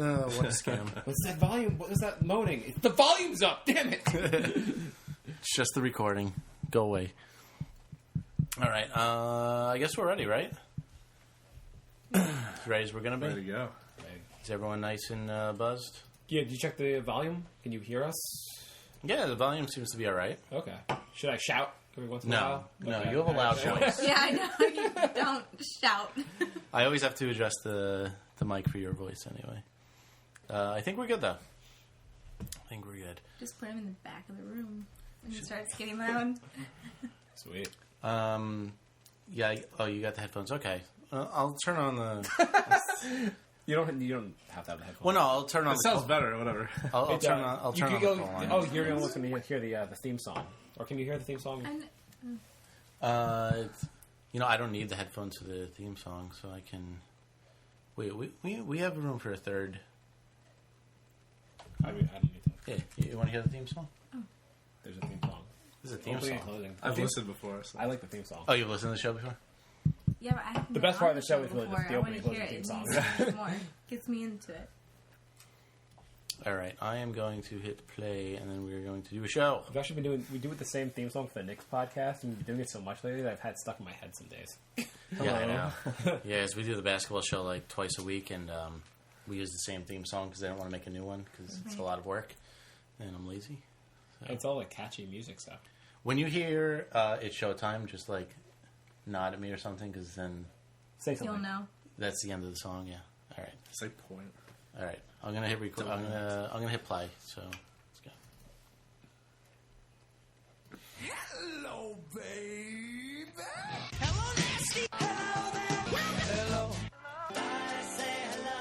What a scam. What's that volume? What was that moaning? The volume's up, damn it! It's just the recording. Go away. All right. I guess we're ready, right? As ready as we're going to be? Ready to go. Is everyone nice and buzzed? Yeah, did you check the volume? Can you hear us? Yeah, the volume seems to be all right. Okay. Should I shout every once in a while? No, Okay. you have a loud voice. Yeah, I know. You don't shout. I always have to adjust the mic for your voice anyway. I think we're good, though. I think we're good. Just put him in the back of the room when it starts getting loud. Sweet. Yeah. Oh, you got the headphones. Okay. I'll turn on the... You don't have to have the headphones. Well, no, I'll turn on It the... sounds better, whatever. I'll turn on the phone line. Oh, you're going to listen to hear the theme song. Or can you hear the theme song? I don't need the headphones for the theme song, so I can... Wait, we have room for a third. I don't need to. Yeah, you want to hear the theme song? There's a theme song. This is a theme Opening and song. closing. I've listened before. So. I like the theme song. Oh, you've listened to the show before? Yeah, but I haven't The been best part on of the show is really before. the I opening want to and hear closing it. theme It needs more. Gets me into it. All right, I am going to hit play, and then we're going to do a show. We've actually been we do it the same theme song for the Knicks podcast, and we've been doing it so much lately that I've had it stuck in my head some days. Yeah, I know. Yeah, as we do the basketball show like twice a week, and we use the same theme song because I don't want to make a new one because it's a lot of work, and I'm lazy. So. It's all like catchy music stuff. When you hear it's showtime, just like nod at me or something, because then Say something. You'll know. that's the end of the song. Yeah. All right. It's like point. All right. I'm gonna hit record. I'm gonna hit play. So let's go. Hello, baby. Hello, nasty. Hello there. Hello. I say hello.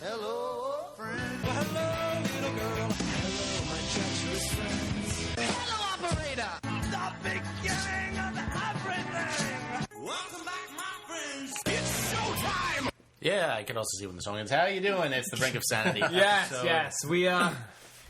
Hello, friend. Well, hello, little girl. Hello, my treacherous friends. Hello, operator. The beginning of everything. Welcome back, my friends. It's showtime. Yeah, I can also see when the song ends. How you doing? It's the Brink of Sanity. Yes, episode. yes.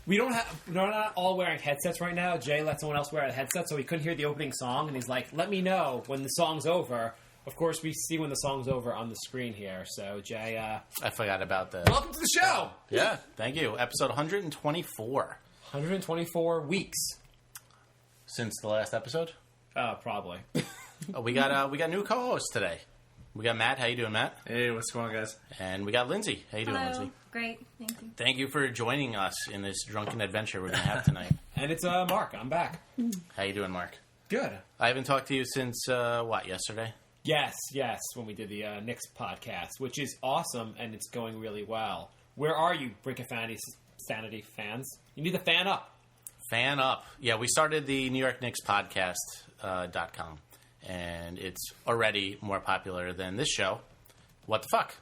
We're not all wearing headsets right now. Jay let someone else wear a headset, so he couldn't hear the opening song, and he's like, let me know when the song's over. Of course, we see when the song's over on the screen here. So, Jay, I forgot about the... welcome to the show! Yeah, thank you. Episode 124. 124 weeks. Since the last episode? Probably. We got new co-hosts today. We got Matt. How you doing, Matt? Hey, what's going on, guys? And we got Lindsey. How you doing, Hello. Lindsey? Great. Thank you. Thank you for joining us in this drunken adventure we're going to have tonight. And it's Marc. I'm back. How you doing, Marc? Good. I haven't talked to you since, yesterday? Yes, when we did the Knicks podcast, which is awesome, and it's going really well. Where are you, Brink of Sanity fans? You need to fan up. Fan up. Yeah, we started the New York Knicks podcast.com, and it's already more popular than this show. What the fuck?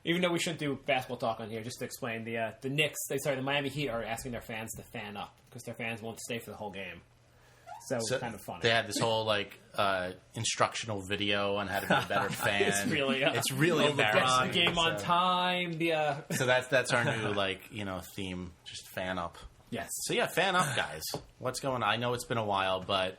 Even though we shouldn't do basketball talk on here, just to explain, the Knicks, the Miami Heat are asking their fans to fan up because their fans won't stay for the whole game. So it's kind of funny. They had this whole instructional video on how to be a better fan. It's really embarrassing. The game on time. So that's our new theme. Just fan up. Yes. So yeah, fan up, guys. What's going on? I know it's been a while, but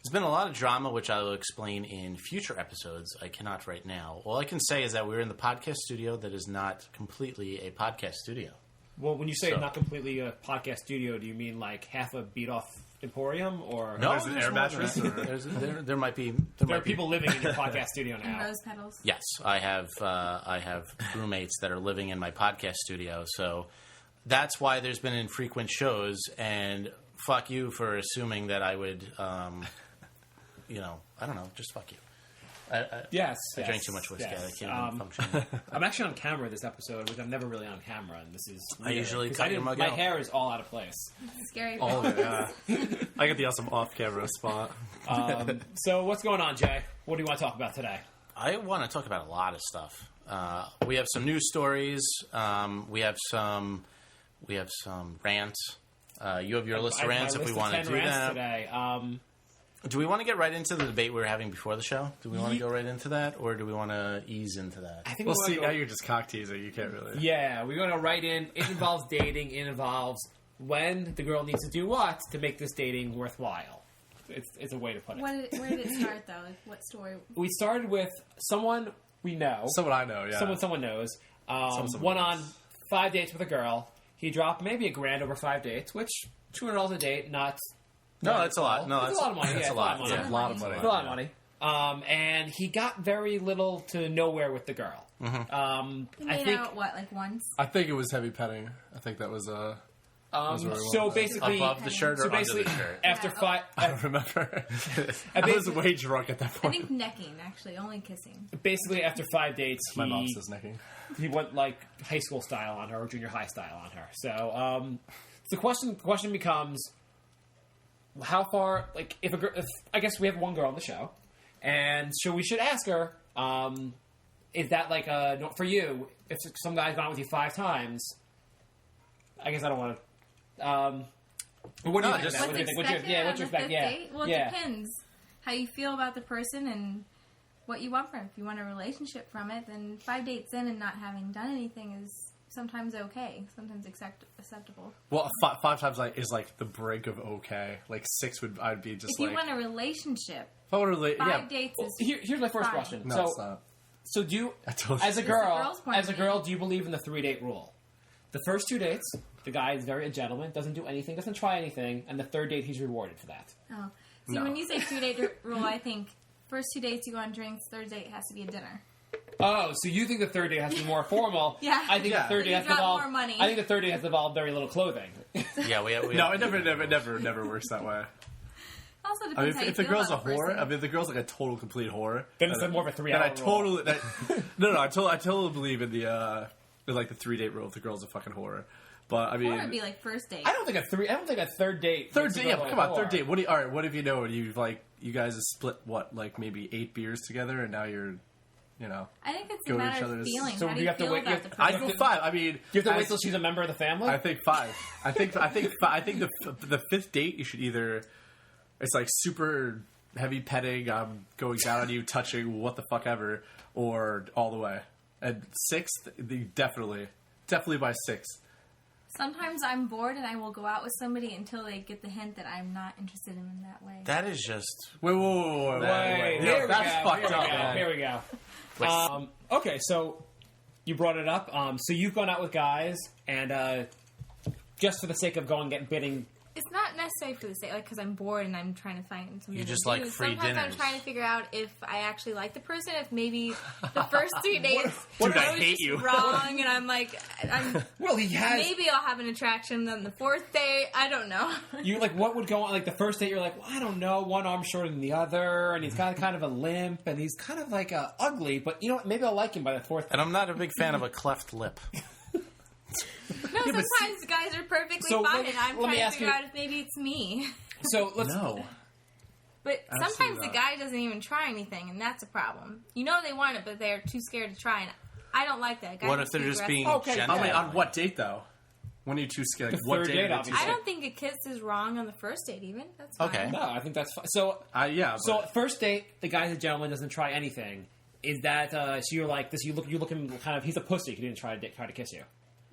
there's been a lot of drama, which I will explain in future episodes. I cannot right now. All I can say is that we're in the podcast studio that is not completely a podcast studio. Well, when you say not completely a podcast studio, do you mean like half a beat-off emporium, or No, There's an air mattress. there might be. there are people living in your podcast studio And now? rose petals. Yes, I have roommates that are living in my podcast studio, so that's why there's been infrequent shows. And fuck you for assuming that I would, I don't know, just fuck you. Yes. I drank too much whiskey. Yes. I can't even function. I'm actually on camera this episode, which I'm never really on camera, and this is I weird, usually 'cause cut your mug my out. hair is all out of place. Scary. All of it, yeah. I got the awesome off-camera spot. So what's going on, Jay? What do you want to talk about today? I want to talk about a lot of stuff. We have some news stories. We have some rants. You have your list of rants if we want to do that. Today. Do we want to get right into the debate we were having before the show? Do we want to go right into that, or do we want to ease into that? I think Well, we're see, gonna now go, you're just cock teasing. You can't really. yeah, we're going to write in. It involves dating. It involves when the girl needs to do what to make this dating worthwhile. It's a way to put it. Where did it start, though? Like, what story? We started with someone we know. Someone I know, yeah. Someone knows. Someone Went knows. on 5 dates with a girl. He dropped maybe $1,000 over 5 dates, which $200 a date, not... No, that's a lot. No, that's a lot of money. That's Yeah, a lot. It's Yeah. A lot of money. a lot of money. And he got very little to nowhere with the girl. You I made think... out, what, like once? I think it was heavy petting. I think that was was where we So went. basically... Above the shirt or So under basically, the shirt? after Yeah. 5... I don't remember. I was way drunk at that I point. think necking, actually, only kissing. Basically, after 5 dates, My mom says necking. he went like high school style on her or junior high style on her. So the question becomes, how far? Like, if I guess we have one girl on the show, and so we should ask her, is that like for you? If some guy's gone with you 5 times, I guess I don't want to. What do you think? just- of that? What do you think? What's your expect? Yeah, Well, it yeah. depends how you feel about the person and what you want from it. If you want a relationship from it, then 5 dates in and not having done anything is sometimes okay, sometimes acceptable. Well, 5 times is like the brink of okay. Like 6 I'd be just If you want a relationship, If I want to 5 dates Well, is here's my first fine. question. No, it's not. So do you, I totally- as a the girl, girl's point of view. do you believe in the 3-date rule? The first 2 dates, the guy is very a gentleman, doesn't do anything, doesn't try anything, and the 3rd date he's rewarded for that. Oh. See, No. when you say 2-date rule, I think first 2 dates you go on drinks, 3rd date has to be a dinner. Oh, so you think the 3rd date has to be more formal? Yeah. I think Yeah. the 3rd date You has to drop involve more money. I think the 3rd date has to involve very little clothing. Yeah, we No, it never works that way. Also I depends mean, how you if the feel girl's a about the whore, person. I mean, if the girl's like a total complete whore, Then it's more of a 3-hour I rule. totally no. I totally believe in the like the 3-date rule if the girl's a fucking whore. But I mean, Or it'd be like first date. I don't think a 3rd date. third makes a date. Yeah, girl come a on, third whore. date. All right, what if you know you guys have split like maybe 8 beers together, and now you're, I think it's Go a to matter each of other's- feeling. So How do do you you have to feel wait- you about have the to- I person? think 5. I mean, You have to wait as- till she's a member of the family? I think 5. I think the 5th date you should either it's like super heavy petting, I'm going down on you, touching, what the fuck ever, or all the way. And 6th, definitely by 6th. Sometimes I'm bored and I will go out with somebody until they get the hint that I'm not interested in them that way. That is just. Wait. Wait, Yo, here we that's go. fucked Here up, we go. man. Here we go. Okay, so you brought it up. So you've gone out with guys, and just for the sake of getting bidding. It's not necessarily for the sake, because I'm bored and I'm trying to find something You to just do. like free Sometimes dinners. I'm trying to figure out if I actually like the person, if maybe the first 3 dates Dude, I was hate just you. wrong, and I'm like, Well, he has. maybe I'll have an attraction on the 4th date. I don't know. You what would go on? Like the first date, you're like, well, I don't know, one arm shorter than the other, and he's got kind of a limp, and he's kind of like ugly. But you know what? Maybe I'll like him by the 4th. And I'm not a big fan of a cleft lip. No, sometimes guys are perfectly So fine, let- and I'm let me trying to ask figure you- out if maybe it's me. So let's. No. But Absolutely sometimes the not. guy doesn't even try anything, and that's a problem. You know they want it, but they're too scared to try, and I don't like that. Guys What are if they're too just aggressive. being Okay, gentle? I mean, on what date though? When are you too scared? Like, The what third date date, are you too obviously. I scared? don't think a kiss is wrong on the first date, even. That's fine. Okay. No, I think that's fine. So Yeah. So but- first date, the guy's a gentleman, doesn't try anything. Is that so? You're like this. You look him kind of. He's a pussy. He didn't try to kiss you.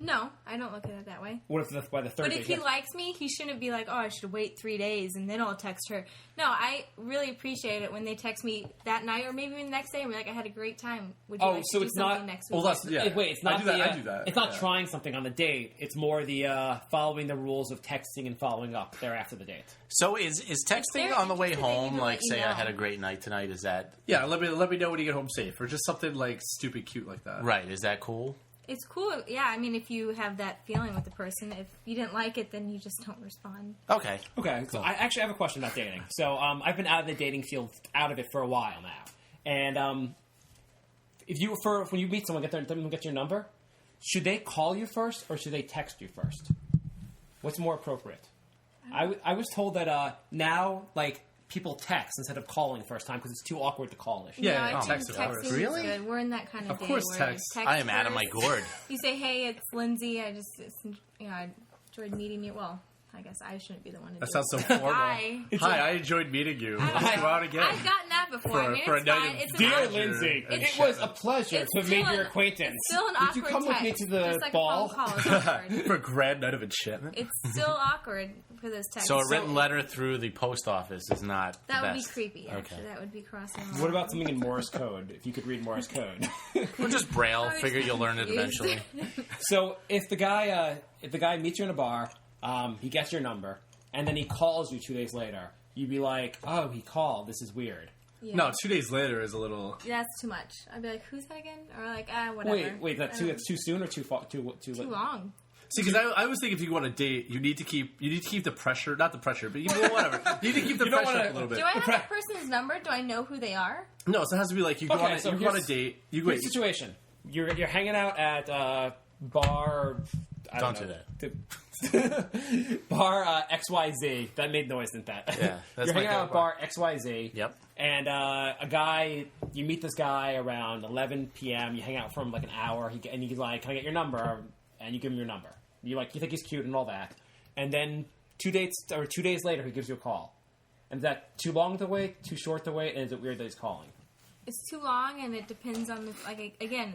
No, I don't look at it that way. What if by the 3rd But date? if he likes me, he shouldn't be like, oh, I should wait 3 days and then I'll text her. No, I really appreciate it when they text me that night or maybe the next day and be like, I had a great time. Would you Oh, like so to do it's not- something next well, week? that's yeah. Wait, it's not I do that. the, I do that. It's not yeah. trying something on the date. It's more the following the rules of texting and following up thereafter the date. So is texting they're on the way interested, they home, even like let you say I know. had a great night tonight, is that Yeah, let me know when you get home safe, or just something like stupid cute like that. right? Is that cool? It's cool. Yeah, I mean, if you have that feeling with the person, if you didn't like it, then you just don't respond. Okay. Okay, so I actually have a question about dating. So I've been out of the dating field, out of it for a while now, and when you meet someone, get your number. Should they call you first or should they text you first? What's more appropriate? I was told that now people text instead of calling the first time because it's too awkward to call. Yeah, no, I think text, of course. texting is Really? good. We're in that kind of Of day course where text. you text I am out of my first. gourd. You say, hey, it's Lindsey. I enjoyed meeting you. Well, I guess I shouldn't be the one to That do sounds it. so but formal. Hi. Hi, I enjoyed meeting you. Let's go out again. I've gotten that before. I mean, for a it's night fine. of It's an Dear awkward- Lindsay, and it was a pleasure It's to still make your an- acquaintance. It's still an Would awkward you come with me text. to the Just like ball? A phone call is awkward. For a grand night of enchantment. It's still awkward for those texts. So a written letter through the post office is not That the would be best. creepy, actually. Okay. That would be crossing the line. What about something in Morse code? If you could read Morse code. Or just Braille. I'm Figure you'll learn it confused. eventually. So if the guy meets you in a bar, he gets your number, and then he calls you 2 days later, you'd be like, "Oh, he called. This is weird." Yeah. No, 2 days later is a little. That's too much. I'd be like, "Who's that again?" Or like, whatever. Wait, that's too soon or too long. See, because I always think if you go on a date, you need to keep the pressure, not the pressure, but whatever. You need to keep the pressure up a little bit. Do I have that person's number? Do I know who they are? No, so it has to be like you go on a date. Here's the situation. You're hanging out at bar. Don't do that. Bar XYZ. That made noise, didn't that? Yeah, that's you're my hanging out at favorite bar XYZ. Yep. And you meet this guy around 11 p.m. You hang out for him like an hour. And he's like, "Can I get your number?" And you give him your number. You think he's cute and all that. And then 2 days later, he gives you a call. And is that too long to wait? Too short to wait? And is it weird that he's calling? It's too long, and it depends on the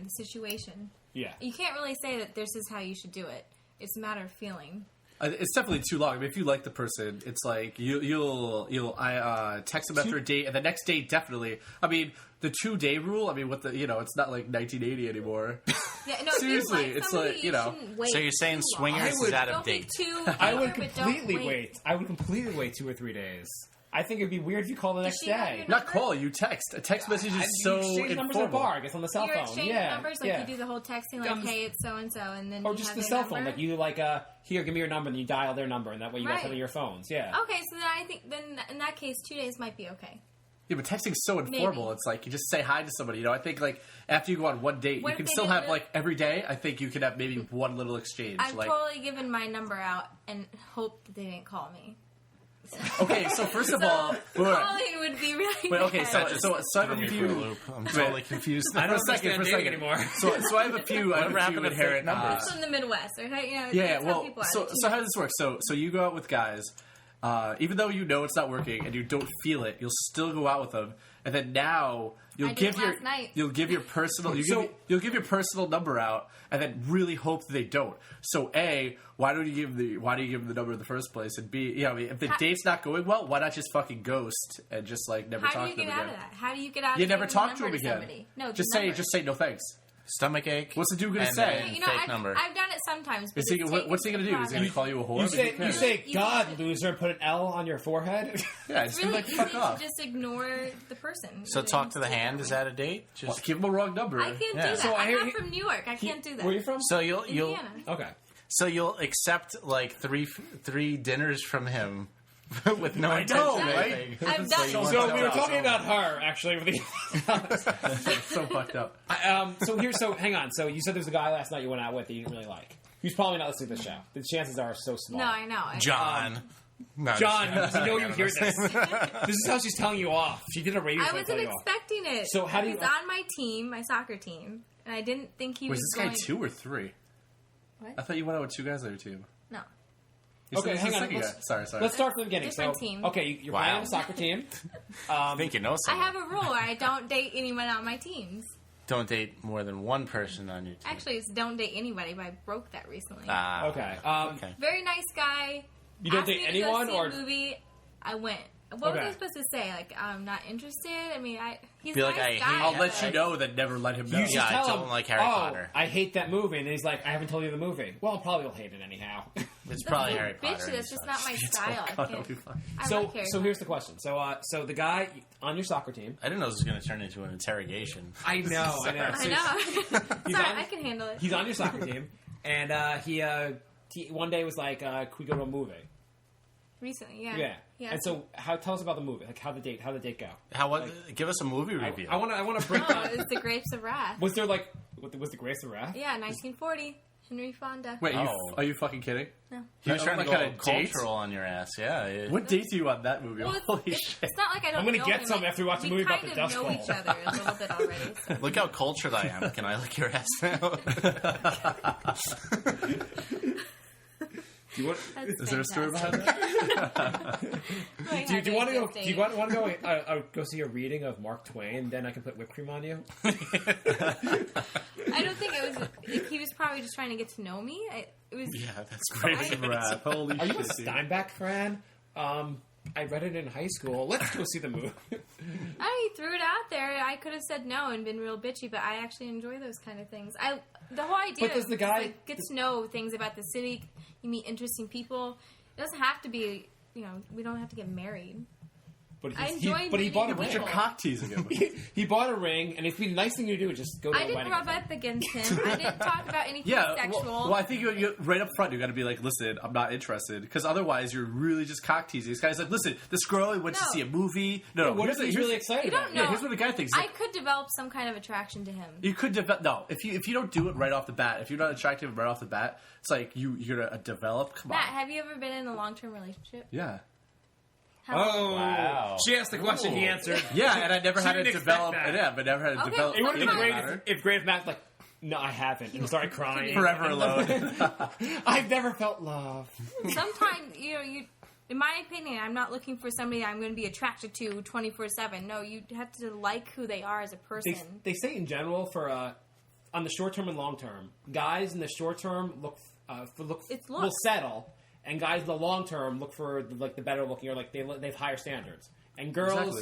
situation. Yeah. You can't really say that this is how you should do it. It's a matter of feeling. It's definitely too long. I mean, if you like the person, it's like you'll text them after a date, and the next date definitely. I mean, the 2-day rule. I mean, it's not like 1980 anymore. Yeah, no. Seriously, if you like it's somebody, like you shouldn't wait So you're saying too swingers long. is out of Don't be date? too I would eager, but don't completely wait. I would completely wait 2 or 3 days. I think it'd be weird if you call the next she have day. your Not call, you text. A text message is so exchange numbers at a informal. bar, I guess on the cell You're phone. exchanging numbers, like you do the whole texting, like, "Hey, it's so and so," and then Or you just have the their cell number. phone, like you here, give me your number, and you dial their number, and that way you guys Right. have it in your phones. Yeah. Okay, so then I think in that case, 2 days might be okay. Yeah, but texting's so informal. Maybe. It's like you just say hi to somebody. I think like after you go on one date, What you if can they still didn't have really- like every day. I think you could have maybe one little exchange. I've like totally given my number out and hoped that they didn't call me. okay, so first of all, Calling would be really wait, okay, bad. so I have a Me for a few. loop. I'm totally confused. I don't For a second, understand dating anymore. So I have a few. I have Whatever a few happened to fake inherent numbers? It's from the Midwest, right? Yeah, that's how well, people are. so how does this work? So you go out with guys, even though you know it's not working and you don't feel it, you'll still go out with them, and then now you'll I did give it your last night. you'll give your personal you'll give your personal number out, and then really hope that they don't. So A, why do you give them the number in the first place? And B, if the date's not going well, why not just fucking ghost and just like never How talk do you to them get out again? of that? How do you get out You of never giving talk the to them number again. somebody? No, Just the number. say no thanks. Stomach ache. What's the dude gonna and say? then You know, fake number. I've done it sometimes. But Is he, it's what's he taken gonna do? Is he gonna some call you a whore? You Who say, cares? "God, loser," put an L on your forehead. Yeah, It's just be really like easy fuck to off. just ignore the person. So talk to the hand. Is that a date? Well, Just give him a wrong number. I can't do Yeah. that. So I hear I'm he- not from New York. I can't do that. Where are you from? so you'll Indiana. Okay. so you'll accept like three dinners from him with no I intention know, of right? anything. I've done it. So we were talking about her, actually. So fucked up. So hang on. So you said there's a guy last night you went out with that you didn't really like. He's probably not listening to the show. The chances are so small. No, I know. John. No, John, just- you know you hear this. This is how she's telling you off. She did a radio I show to wasn't tell you off. expecting it. So how do you- He's on my team, my soccer team, and I didn't think he Was was this guy going. 2 or 3? What? I thought you went out with 2 guys on your team. No. You said Okay, this hang is on. the second guy. Sorry. Let's start from the beginning. Different so, team. Okay, you're Wow. playing on a soccer team. I think you know I someone. have a rule where I don't date anyone on my teams. Don't date more than one person on your team. Actually, it's don't date anybody, but I broke that recently. Okay. Okay. Very nice guy. You don't asked date me to anyone, go see or- a movie. I went. What was Okay. I supposed to say? Like, I'm not interested? I mean, he's Be a like, nice I hate- guy. I'll Yeah, let you right. know, then never let him know. You should Yeah, I tell don't him, like Harry Potter. I hate that movie. And he's like, I haven't told you the movie. Well, probably will hate it anyhow. It's That's probably so Harry bitchy. Potter. That's just not my style. I God, it'll can't. be fine. I so like Harry so Potter. here's the question. So the guy on your soccer team. I didn't know this was going to turn into an interrogation. I know. I know. He's Sorry, on- I can handle it. He's on your soccer team, and he one day was like, "Can we go to a movie?" Recently, yeah. Yeah. And so, tell us about the movie. Like, how the date go? Give us a movie review. I want to break Oh, down. it's the Grapes of Wrath. Was there like, was the Grace of Wrath? Yeah, 1940. Henry Fonda. Wait, Oh. are you fucking kidding? No. He was trying to What go kind of date? cultural on your ass. Yeah. What date are you on that movie? Well, Holy it's shit. not like I don't I'm gonna know get him. some after we watch the movie about the We Dust kind of know Bowl. each other a little bit already. So. Look how cultured I am. Can I lick your ass now? Do you want? That's Is there a story fantastic. behind that? Like, Do you want to go? having a Do you good want to go? Go see a reading of Mark Twain. Then I can put whipped cream on you. I don't think it was. He was probably just trying to get to know me. It was. yeah, that's Grapes great. of Wrath. Holy Are you a shit. dude. Steinbeck fan? I read it in high school. Let's go see the movie. I threw it out there. I could have said no and been real bitchy, but I actually enjoy those kind of things. The whole idea But does of the guy- like, get to know things about the city. You meet interesting people. It doesn't have to be, we don't have to get married. But I enjoy but he meeting bought a people. ring. You're cock teasing him. He bought a ring, and it'd be the nice thing to do is just go to I a didn't wedding. rub up against him. I didn't talk about anything Yeah, sexual. well, I think you right up front you got to be like, listen, I'm not interested, because otherwise you're really just cock teasing. This guy's like, listen, this girl he went to No. see a movie. No, What if he's really excited You about don't it? know. Yeah, here's what the guy thinks. He's I like, could develop some kind of attraction to him. you could develop. No, if you don't do it right off the bat, if you're not attractive right off the bat, it's like you're gonna develop. Come Matt, on. have you ever been in a long-term relationship? Yeah. How Oh, Wow. she asked the question, he answered. Yeah, and I never had She it didn't expect develop. that. Yeah, but never had it Okay, develop. It would have been Sometimes- great matter. if Matt's like, no, I haven't, and started crying. Forever alone. I've never felt love. Sometimes, you. In my opinion, I'm not looking for somebody I'm going to be attracted to 24/7. No, you have to like who they are as a person. They say in general for on the short term and long term, guys in the short term It's will looks. settle, and guys in the long term look for the better looking, or they have higher standards. And girls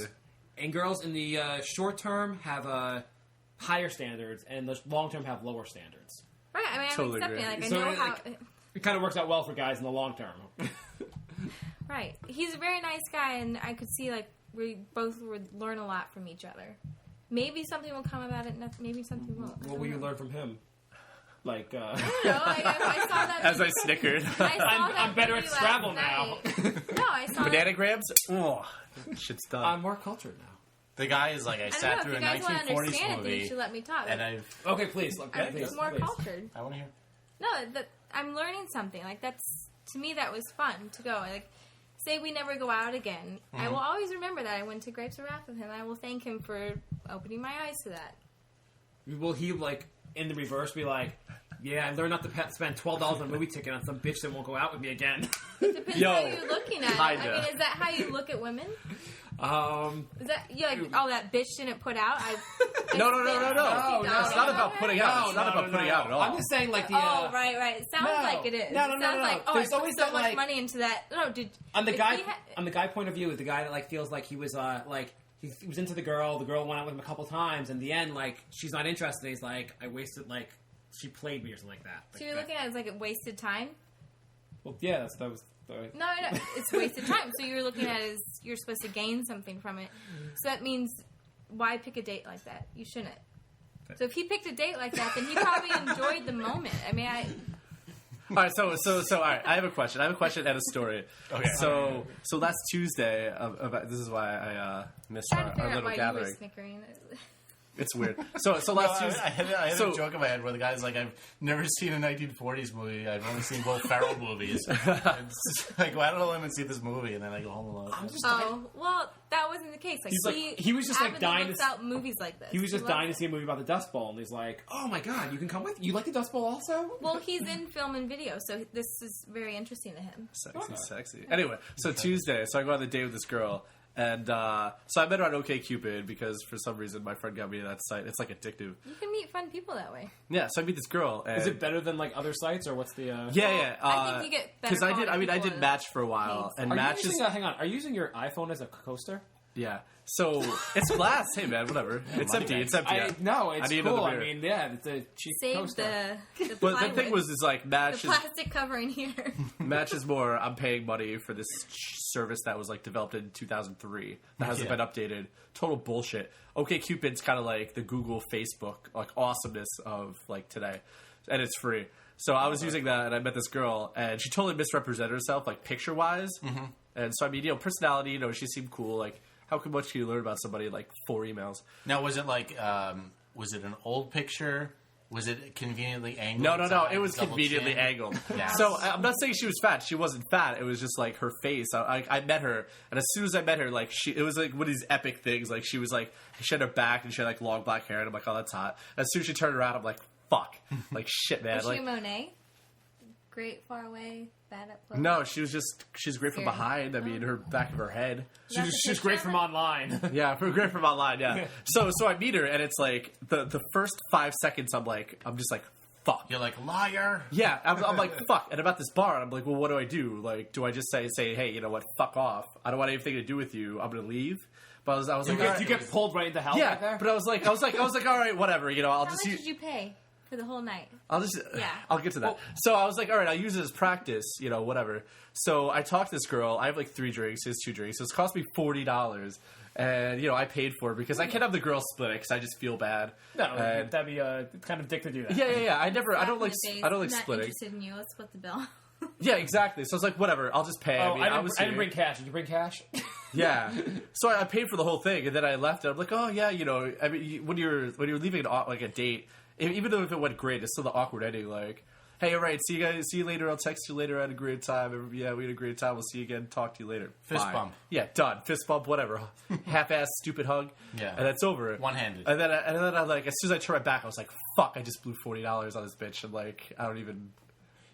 Exactly. in the short term have higher standards, and the long term have lower standards. Right, I mean, I'm Totally accepting. agree. Like, I So, know how. like- It kind of works out well for guys in the long term. Right, he's a very nice guy, and I could see like we both would learn a lot from each other. Maybe something will come about it. Maybe something won't. What will you learn from him? Like, I don't know. I saw that. As I snickered. I saw I'm that better movie at last Scrabble now. night. No, I saw that. Bananagrams? Oh, shit's done. I'm more cultured now. The guy is like, I I don't sat know, through if a you guys want to 1940s understand it, then you movie, should let me talk. and I've... Okay, please. Look, I'm please, more please. cultured. I want to hear. No, I'm learning something. Like, that's, to me, that was fun to go. Like, say we never go out again. I will always remember that I went to Grapes of Wrath with him. I will thank him for opening my eyes to that. Will he, like, in the reverse, be like, yeah, I learned not to spend $12 on a movie ticket on some bitch that won't go out with me again? Depends Yo, how you're looking at it. I kinda. mean, is that how you look at women? Um, Is that, you like, oh, that bitch didn't put out? No. No, It's not about putting out. It's not about putting out at all. I'm just saying, like, the... Oh, right. It sounds No. like it is. No, It sounds no. like, oh, There's I always put so that, much like- money into that. No, On the if guy, he on the guy point of view, the guy that like feels like he was he was into the girl went out with him a couple times, and in the end, like, she's not interested. He's like, I wasted, like, she played me or something like that. So you're looking at it as like a wasted time? Well, yeah, that was. No, it's wasted time. So you're looking at it as you're supposed to gain something from it. So that means, why pick a date like that? You shouldn't. So if he picked a date like that, then he probably enjoyed the moment. I mean, All right, so all right. I have a question. I have a question and a story. Okay. So last Tuesday, this is why I missed trying to our figure out little why you were gathering. snickering. It's weird. So last I Tuesday, had so- a joke in my head where the guy's like, I've never seen a 1940s movie. I've only seen Will Ferrell movies. It's just like, why don't I let him see this movie? And then I go home alone. Oh, well, that wasn't the case. Like, He's like- he was just, like, avidly dying to looks out movies like this. He was just loves dying to it. see a movie about the Dust Bowl, and he's like, "Oh my god, you can come with? You like the Dust Bowl also?" Well, he's in film and video, so this is very interesting to him. sexy. Anyway, so Tuesday, so I go on the date with this girl, and so I met her on OkCupid because for some reason my friend got me to that site. It's like addictive. You can meet fun people that way. Yeah, so I meet this girl. And Is it better than like other sites, or what's the? Yeah. I think you get better because I did. I mean, I quality did people Match for a while, Thanks. and Are Match you is using? Hang on. Are you using your iPhone as a coaster? yeah. So it's glass. Hey man, whatever. It's empty. It's empty. No, it's need cool. another I beer. mean, yeah, it's a cheap Save coaster. the But the plywood, thing was, is like the Match is plastic covering here. Match is more. I'm paying money for this service that was like developed in 2003 that hasn't Yeah. been updated. Total bullshit. OkCupid's kind of like the Google, Facebook, like awesomeness of like today, and it's free. So I was using that, and I met this girl, and she totally misrepresented herself, like picture wise. Mm-hmm. And so I mean, personality, she seemed cool. Like, how much can you learn about somebody in like 4 emails? Now, was it like, was it an old picture? Was it conveniently angled? No. It was Double conveniently chin? angled. Yes. So I'm not saying she was fat. She wasn't fat. It was just like her face. I met her, and as soon as I met her, like it was like one of these epic things. Like she was like, she had her back, and she had like long black hair, and I'm like, oh, that's hot. As soon as she turned around, I'm like, fuck, like shit, man. Was Like she Monet? Great far away, bad up close. no, she's great from Weird. behind. I mean, her back of her head. That's a She's great picture from of online. Yeah, great from online. Yeah. So I meet her, and it's like the first 5 seconds, I'm just like, fuck. You're like, liar. Yeah, I'm like, fuck. And about this bar, I'm like, well, what do I do? Like, do I just say, hey, you know what? Fuck off. I don't want anything to do with you. I'm gonna leave. But I was like, You get pulled right into hell yeah. right there? But I was like, all right, whatever. You know, I'll How just much use. did you pay for the whole night? I'll just. Yeah. I'll get to that. So I was like, all right, I'll use it as practice. You know, whatever. So I talked to this girl. I have like 3 drinks. His 2 drinks. So it's cost me $40. And, you know, I paid for it because I can't have the girl split it because I just feel bad. No, And- that'd be kind of dick to do that. yeah. I don't like Not splitting. interested in you. Let's split the bill. Yeah, exactly. So I was like, whatever, I'll just pay. Oh, I was didn't here. bring cash. Did you bring cash? Yeah. So I paid for the whole thing, and then I left. And I'm like, oh yeah, you know, I mean, when you're leaving like a date, even though if it went great, it's still the awkward ending. Like, hey, all right, see you later. I'll text you later. I had a great time. Yeah, we had a great time. We'll see you again. Talk to you later. Fist Bye. bump. Yeah, done. Fist bump. Whatever. Half-ass stupid hug. Yeah. And that's over. One-handed. And then I like as soon as I turned my back, I was like, fuck! I just blew $40 on this bitch, and like I don't even.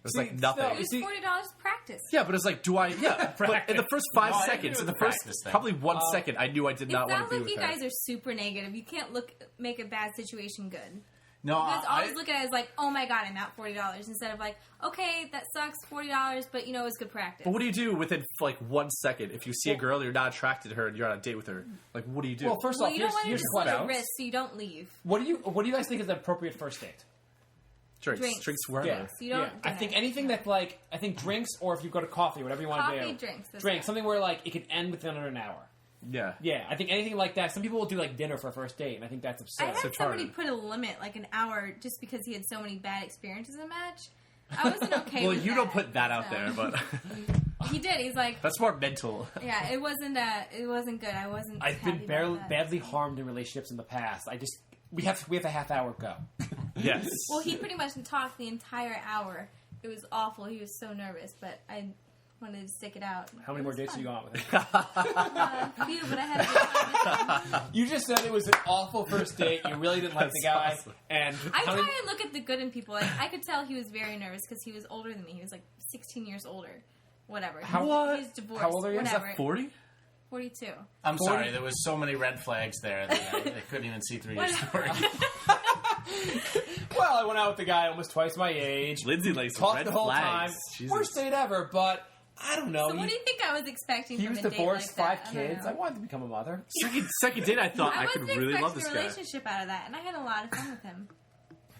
It was like nothing. It was $40 practice. Yeah, but it's like, do I? Yeah, but in the first 5 No, I seconds, agree in the with the first practice thing. probably 1 second, I knew I did It not want sounds to be like with you her. guys are super negative. You can't make a bad situation good. No, You guys always look at it as like, oh my god, I'm out $40, instead of like, okay, that sucks, $40, but you know, it was good practice. But what do you do within like 1 second if you see a girl and you're not attracted to her and you're on a date with her? Like, what do you do? Well, first Well, off, you don't want to here's just the take a question. risk, so you don't leave. What do you guys think is an appropriate first date? drinks wherever. Yeah, So you don't I think anything that's like, I think drinks, or if you go to coffee, whatever you want to do. Coffee, drinks. That's Drinks, it. something where like it can end within under an hour. Yeah. Yeah, I think anything like that. Some people will do like dinner for a first date, and I think that's I absurd. had somebody put a limit, like an hour, just because he had so many bad experiences in a match. I wasn't okay Well, with you that. don't put that out So- there, but He did. He's like, that's more mental. yeah, it wasn't good. I wasn't I've happy been about that. badly harmed in relationships in the past. We have a half hour go. Yes. Well, he pretty much talked the entire hour. It was awful. He was so nervous, but I wanted to stick it out. How many It more was dates fun. you go on with him? Few, but I had a good time. You just said it was an awful first date. You really didn't like the guy, That's awesome. and I how try many- to look at the good in people. Like, I could tell he was very nervous because he was older than me. He was like 16 years older. Whatever. What? He's divorced. How old are you? Is Is Whatever. that 40? 42. I'm sorry, there was so many red flags there that I couldn't even see through your story. Well, I went out with the guy almost twice my age. Lindsey likes Talked red the whole flags. time. Jesus. Worst date ever, but I don't know. So what do you think I was expecting He from was a date divorced, like 5 that? I don't kids. know. I wanted to become a mother. Second date, I thought I, I could wasn't really love expecting this a guy. relationship out of that, and I had a lot of fun with him.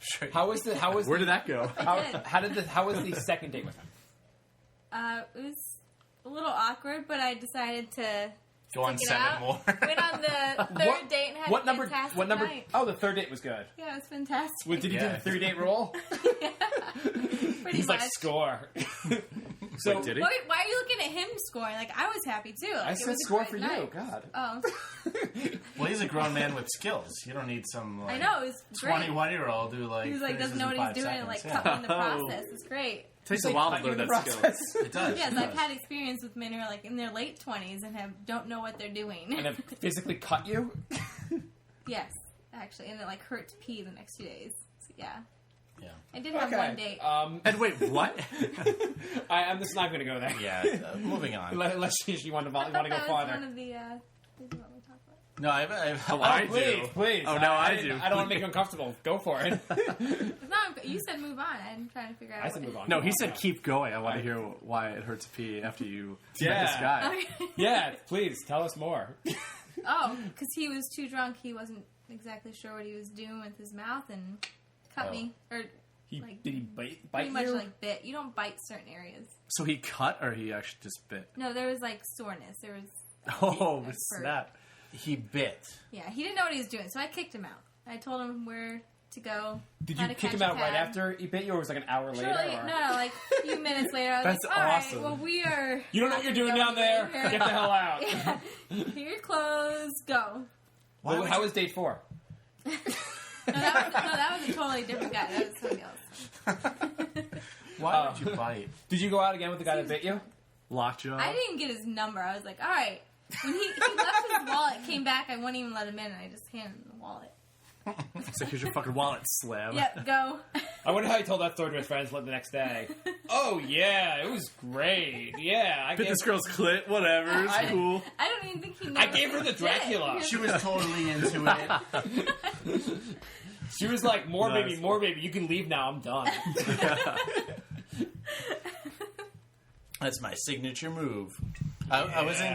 Sure. How was Where did that go? How was the second date with him? It was a little awkward, but I decided to Go on stick it 7 out. more. Went on the third date and had what a number? fantastic What number? night. Oh, the third date was good. Yeah, it was fantastic. Did you do Yeah. the 3-date rule? Pretty He's much. like, score. So Wait, did he? Why are you looking at him scoring? Like, I was happy too. Like, I it said was a score great for you. night. God. Oh, Well, he's a grown man with skills. You don't need some I like know, it was great. 21-year-old who like He was like, finishes doesn't know in what he's 5 doing and like seconds. cut me in the process. It's great. Takes They a while cut to you learn in that the skill. process. It does. Yes, it I've does. had experience with men who are like in their late 20s and don't know what they're doing. And have physically cut you? Yes, actually, and it like hurt to pee the next 2 days. So, yeah, Yeah. I did have one date. And wait, what? I'm just not going to go there. Yeah. Moving on. Unless you want to I thought go that was farther. one of the. Things we want to talk about. No, I've Oh, I Please, do. please. Oh, no, I I do. I don't want to make you uncomfortable. Go for it. No, you said move on. I'm trying to figure out. I said move on. No, he said keep going. I want to hear why it hurt to pee after you met Yeah. this guy. Okay. Yeah, please tell us more. Oh, because he was too drunk. He wasn't exactly sure what he was doing with his mouth and cut me. Or Did he bite pretty much you? like bit. You don't bite certain areas. So he cut or he actually just bit? No, there was like soreness. There was. Oh, Hurt. snap. he bit. Yeah, he didn't know what he was doing, so I kicked him out. I told him where to go. Did how you to kick catch him a out right cab. after he bit you, or was it like an hour later? Surely, or- no, like a few minutes later, I was That's like, all right, awesome. well, we are... You don't know what you're doing down there? Get the hell out. Yeah. Here your clothes, go. Well, how was date 4? No, that was a totally different guy. That was somebody else. Why would you bite? Did you go out again with the guy that bit you? Lockjaw. I didn't get his number. I was like, all right. When he left his wallet, came back, I wouldn't even let him in, and I just handed him the wallet. So here's your fucking wallet, slam. Yep, go. I wonder how he told that story to his friends the next day. Oh, yeah, it was great. Yeah, I Bit gave, this girl's clit, whatever, it's cool. I don't even think he knows. I gave her the what he did. Dracula. He was- She was totally into it. She was like, more Nice. baby, more baby. You can leave now. I'm done. That's my signature move. I was in.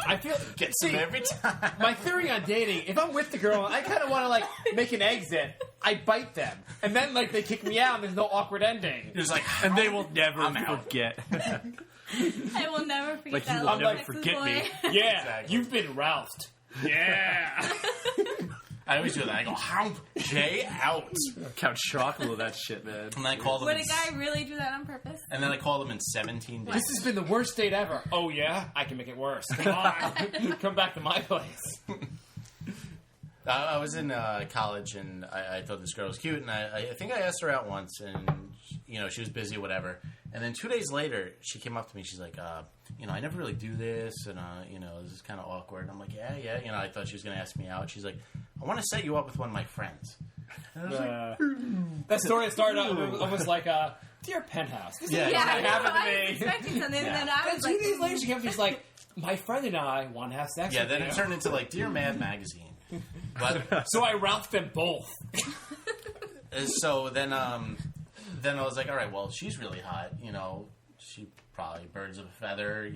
I feel Gets them every time. my theory on dating. If I'm with the girl, I kind of want to like make an exit. I bite them, and then like they kick me out. and There's no awkward ending. There's like, And they will never I'm out. forget. I will never forget Like, you that. will little never Texas forget me. boy. Yeah, Exactly. you've been Ralphed. Yeah. I always do that. I go, "Hump Jay out," Count Chocula, that shit, man. and I call them. Would a guy really do that on purpose? And then I call them in 17 days. This has been the worst date ever. Oh yeah, I can make it worse. Come on, come back to my place. I was in college, and I thought this girl was cute, and I think I asked her out once, and she was busy, whatever. And then 2 days later, she came up to me. She's like, I never really do this, and this is kind of awkward. And I'm like, yeah. I thought she was going to ask me out. She's like, I want to set you up with one of my friends. And I was like, That story started out almost like a dear penthouse. This Yeah. is Yeah, what I know. happened I was to me. expecting something, Yeah. and then I And was 2 like, days later, she came up. She's like, my friend and I want to have sex. yeah. with Then you. it turned into like Dear Mad magazine. But So I Ralphed them both. so then I was like, all right, well, she's really hot. She probably birds of a feather.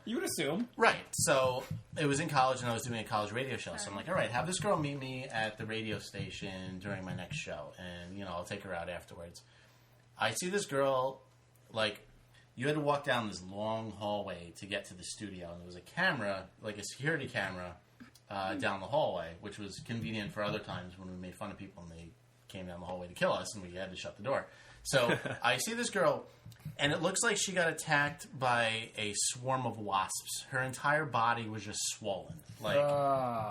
You would assume. Right. So it was in college, and I was doing a college radio show. So I'm like, all right, have this girl meet me at the radio station during my next show, and I'll take her out afterwards. I see this girl, like, you had to walk down this long hallway to get to the studio, and there was a camera, like a security camera, down the hallway, which was convenient for other times when we made fun of people and they came down the hallway to kill us, and we had to shut the door. So I see this girl, and it looks like she got attacked by a swarm of wasps. Her entire body was just swollen, like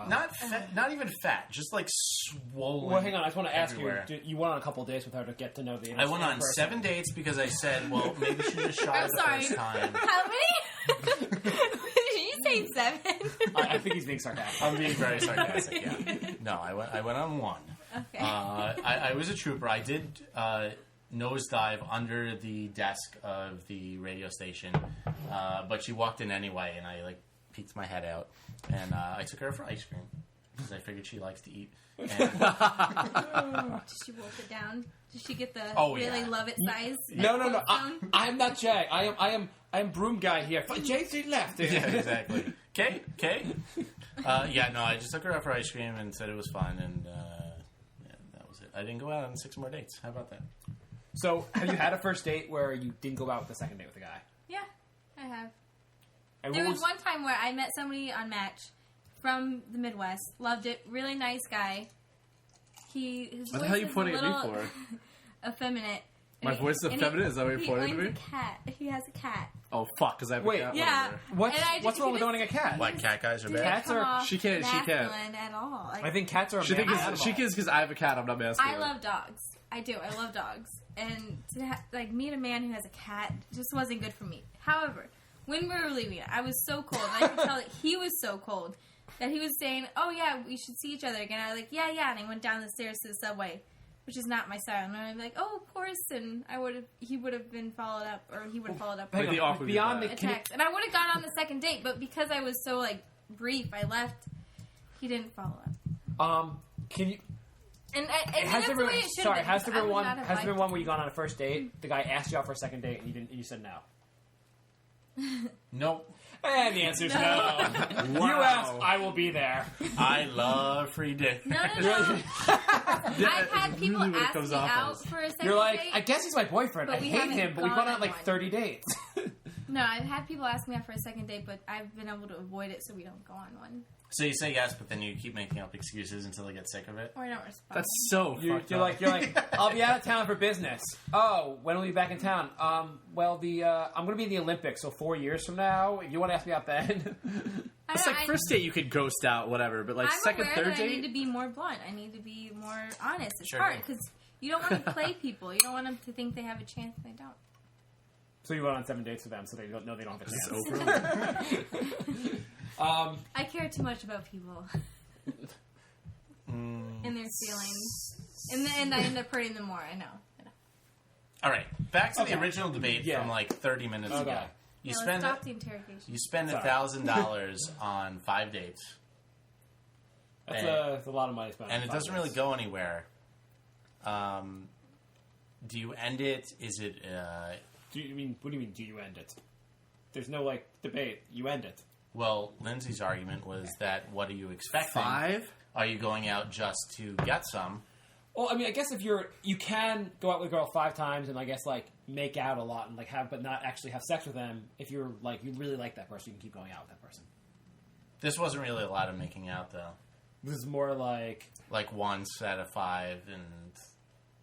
not even fat, just like swollen. Well, hang on. I just want to ask everywhere. you. You went on a couple of dates with her to get to know the. I went on person. 7 dates because I said, well, maybe she just shot I'm her the sorry. first time. How many? Did you say 7? I think he's being sarcastic. I'm being very sarcastic. Yeah. No, I went on 1. Okay. I was a trooper. I did nosedive under the desk of the radio station, but she walked in anyway, and I peeked my head out, and I took her for ice cream because I figured she likes to eat. And, Did she wolf it down? Did she get the really yeah. love it size? No. Phone? I'm not Jay. I am broom guy here. Jay's to the left. yeah, exactly. Okay. I just took her out for ice cream and said it was fun, and that was it. I didn't go out on 6 more dates. How about that? So, have you had a first date where you didn't go out with the second date with a guy? Yeah, I have. And There what was one time where I met somebody on Match from the Midwest. Loved it. Really nice guy. His What the voice hell are you is pointing a at me little for? effeminate. My And voice is and effeminate? Is that what you're pointing at owns me? a cat. He has a cat. Oh, fuck, because I have Wait, a cat. yeah. Whatever. What's wrong with owning a cat? Like cat guys are Didn't bad. Cats come are- off she can't- masculine at all. Like, I think cats are. She thinks animal. because I have a cat, I'm not masculine. I love dogs. I do. I love dogs. And to meet a man who has a cat just wasn't good for me. However, when we were leaving, I was so cold. I could tell that he was so cold that he was saying, "Oh yeah, we should see each other again." I was like, "Yeah." And I went down the stairs to the subway, which is not my style. And I'm like, "Oh, of course." And he would have been followed up, or he would have followed up Like with the awkward beyond goodbye. the a text. And I would have gone on the second date, but because I was so brief, I left. He didn't follow up. Can you? And Has that's there the been? way it should Sorry, have been. has there because I been would one? not have Has there been liked one where you gone on a first date? The guy asked you out for a second date, and you didn't. And you said no. Nope. And the answer's no. You Wow. asked, I will be there. I love free dick. No. I've had people Really what it ask comes me off out as. for a second You're like, date. I guess he's my boyfriend. But I we hate haven't him, but we've gone gone on on like one. 30 dates. No, I've had people ask me out for a second date, but I've been able to avoid it so we don't go on one. So you say yes, but then you keep making up excuses until they get sick of it. Or I don't respond. That's so You're fucked up. like, I'll be out of town for business. Oh, when will you be back in town? Well, I'm going to be in the Olympics, so 4 years from now. If you want to ask me out then. It's like first date you could ghost out, whatever, but like I'm second, aware third that I need to date? be more blunt. I need to be more honest. It's Sure hard do. because you don't want to play people. You don't want them to think they have a chance and they don't. So you went on 7 dates with them, so they don't know they don't have a It's chance. over. I care too much about people and their feelings. In the end, I end up hurting them more. I know. All right, back to Okay. the original debate Yeah. from like 30 minutes Okay. ago. You Yeah, spend let's stop the interrogation. you spend Sorry. $1,000 on 5 dates. That's a lot of money spent. And it doesn't really go anywhere. Do you end it? Is it... What do you mean, do you end it? There's no, debate. You end it. Well, Lindsay's argument was that, what are you expecting? 5? Are you going out just to get some? Well, I mean, I guess if you can go out with a girl 5 times and I guess make out a lot and but not actually have sex with them. If you're you really like that person, you can keep going out with that person. This wasn't really a lot of making out, though. This is more like once out of 5, and...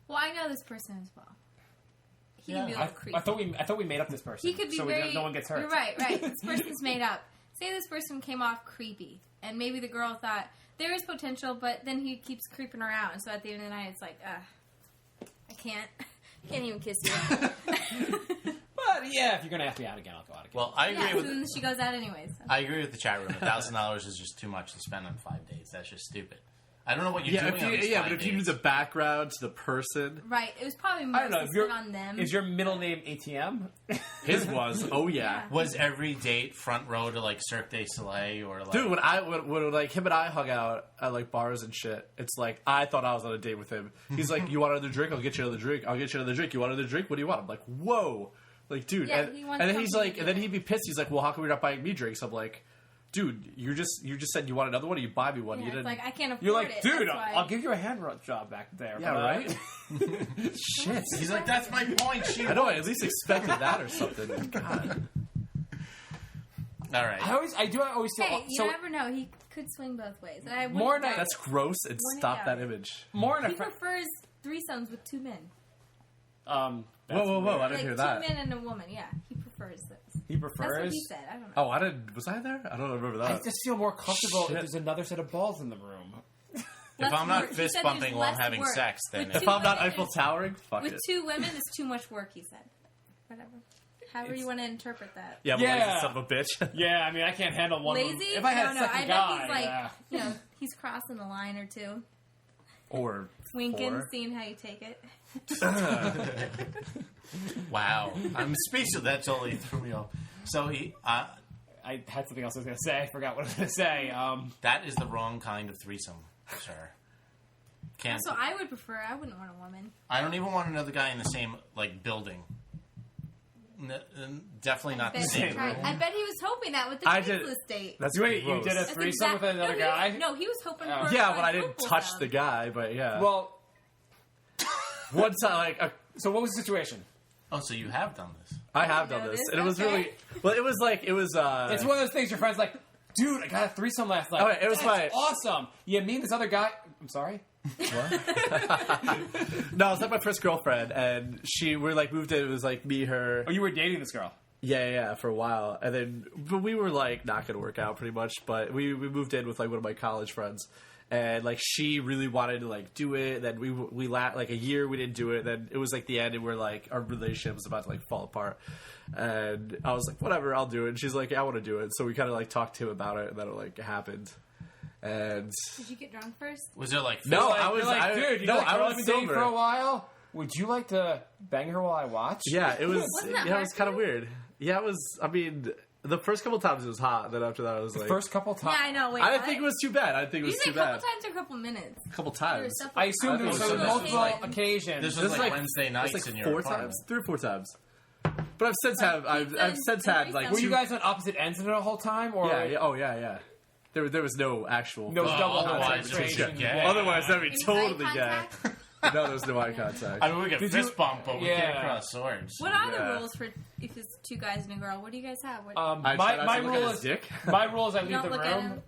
Well, I know this person as well. He can be a little creepy. I thought we made up this person. He could be so no one gets hurt. You're right. This person's made up. Say this person came off creepy, and maybe the girl thought there is potential, but then he keeps creeping around. So at the end of the night, it's I can't even kiss you. But yeah, if you're gonna ask me out again, I'll go out again. Well, I agree with... And she goes out anyways. So. I agree with the chat room. $1,000 is just too much to spend on 5 dates. That's just stupid. I don't know what you're doing on these 5 but if dates. you knew the background to the person... Right. It was probably I don't know. mostly on them. Is your middle name ATM? His was. Oh, yeah. Was every date front row to, Cirque du Soleil or, Dude, when him and I hung out at, bars and shit, it's I thought I was on a date with him. He's like, you want another drink? I'll get you another drink. I'll get you another drink. You want another drink? What do you want? I'm like, whoa. Dude. Yeah, and then he's like, and then he'd be pissed. He's like, well, how come you're not buying me drinks? I'm like... Dude, you just said you want another one, or you buy me one. Yeah, you didn't. I can't afford You're it. dude, That's why. I'll give you a hand job back there. Yeah, right? Shit. He's like, that's my point. I know. I at least expected that or something. God. All right. I always feel. Hey, you so, never know. He could swing both ways. And I wouldn't More doubt That's it. gross, and Wouldn't stop doubt that it. image. more in He a prefers threesomes with 2 men. Whoa, I didn't hear Two that. men and a woman. Yeah, he prefers this. He That's prefers. what he said. I don't know. Oh, I didn't. Was I there? I don't remember I that. just feel more comfortable Shit. if there's another set of balls in the room. If Less I'm not work. He fist said bumping there's while I'm less having work. sex, then With If two I'm not women, Eiffel Towering, fuck with it. 2 women, it's too much work. He said. Whatever. However you want to interpret that. Yeah, but Yeah. lazy son of a bitch. Yeah, I mean, I can't handle one. Lazy? If I had no, a second I bet guy, he's like, yeah. he's crossing a line or 2. Or Winking, 4. seeing how you take it. wow. I'm speechless. That totally threw me off. So I had something else I was going to say. I forgot what I was going to say. that is the wrong kind of threesome, sir. Can't. So I would prefer. I wouldn't want a woman. I don't even want another guy in the same building. Definitely not the Bet same he tried. room. I bet he was hoping that with the I did- faceless date. That's Wait, gross. you did a That's threesome with another no, guy? He was hoping for. Yeah, a but I didn't couple touch sound. the guy. But yeah. Well, one time, so what was the situation? Oh, so you have done this? I have You done know this, this? and it was Okay. really. Well, it was It's one of those things your friend's like, dude, I got a threesome last night. Okay, it was That's my- awesome. Yeah, me and this other guy. I'm sorry. No, it was my first girlfriend, and we moved in. It was me, her. Oh, you were dating this girl. Yeah, for a while, and then but we were not going to work out pretty much. But we moved in with one of my college friends, and she really wanted to do it. Then we a year we didn't do it. Then it was the end, and we're our relationship was about to fall apart. And I was like, whatever, I'll do it. And she's like, yeah, I want to do it. So we kind of talked to him about it, and then it happened. And Did you get drunk first? Was there no, You're I was dude. I was been dating sober for a while. Would you like to bang her while I watch? Yeah, it was. Wasn't that Yeah, it was hard kind of for you? weird. Yeah, it was. I mean, the first couple times it was hot. Then after that, I was The first couple times. Yeah, I know. Wait, I didn't what? think it was too bad. I didn't think it You was say too a couple bad. times or a couple minutes? A couple Or times. stuff I like assumed there I was think it was multiple like- occasions. This This was is Wednesday It's nights in your 4 apartment. times, 3 or 4 times. But I've since I've since had Were Were two. you guys on opposite ends of it the whole time, or Yeah. Oh yeah. There was no actual. no double otherwise contact? it's just gay. Otherwise, that'd be Any totally eye gay. contact? No, there was no eye contact. I mean, we could Did fist you- bump, but we can't Yeah. cross swords. What are the Yeah. rules for if it's 2 guys and a girl? What do you guys have? What, I try not my to look at rule his is dick. my rule is I you leave don't the look at room.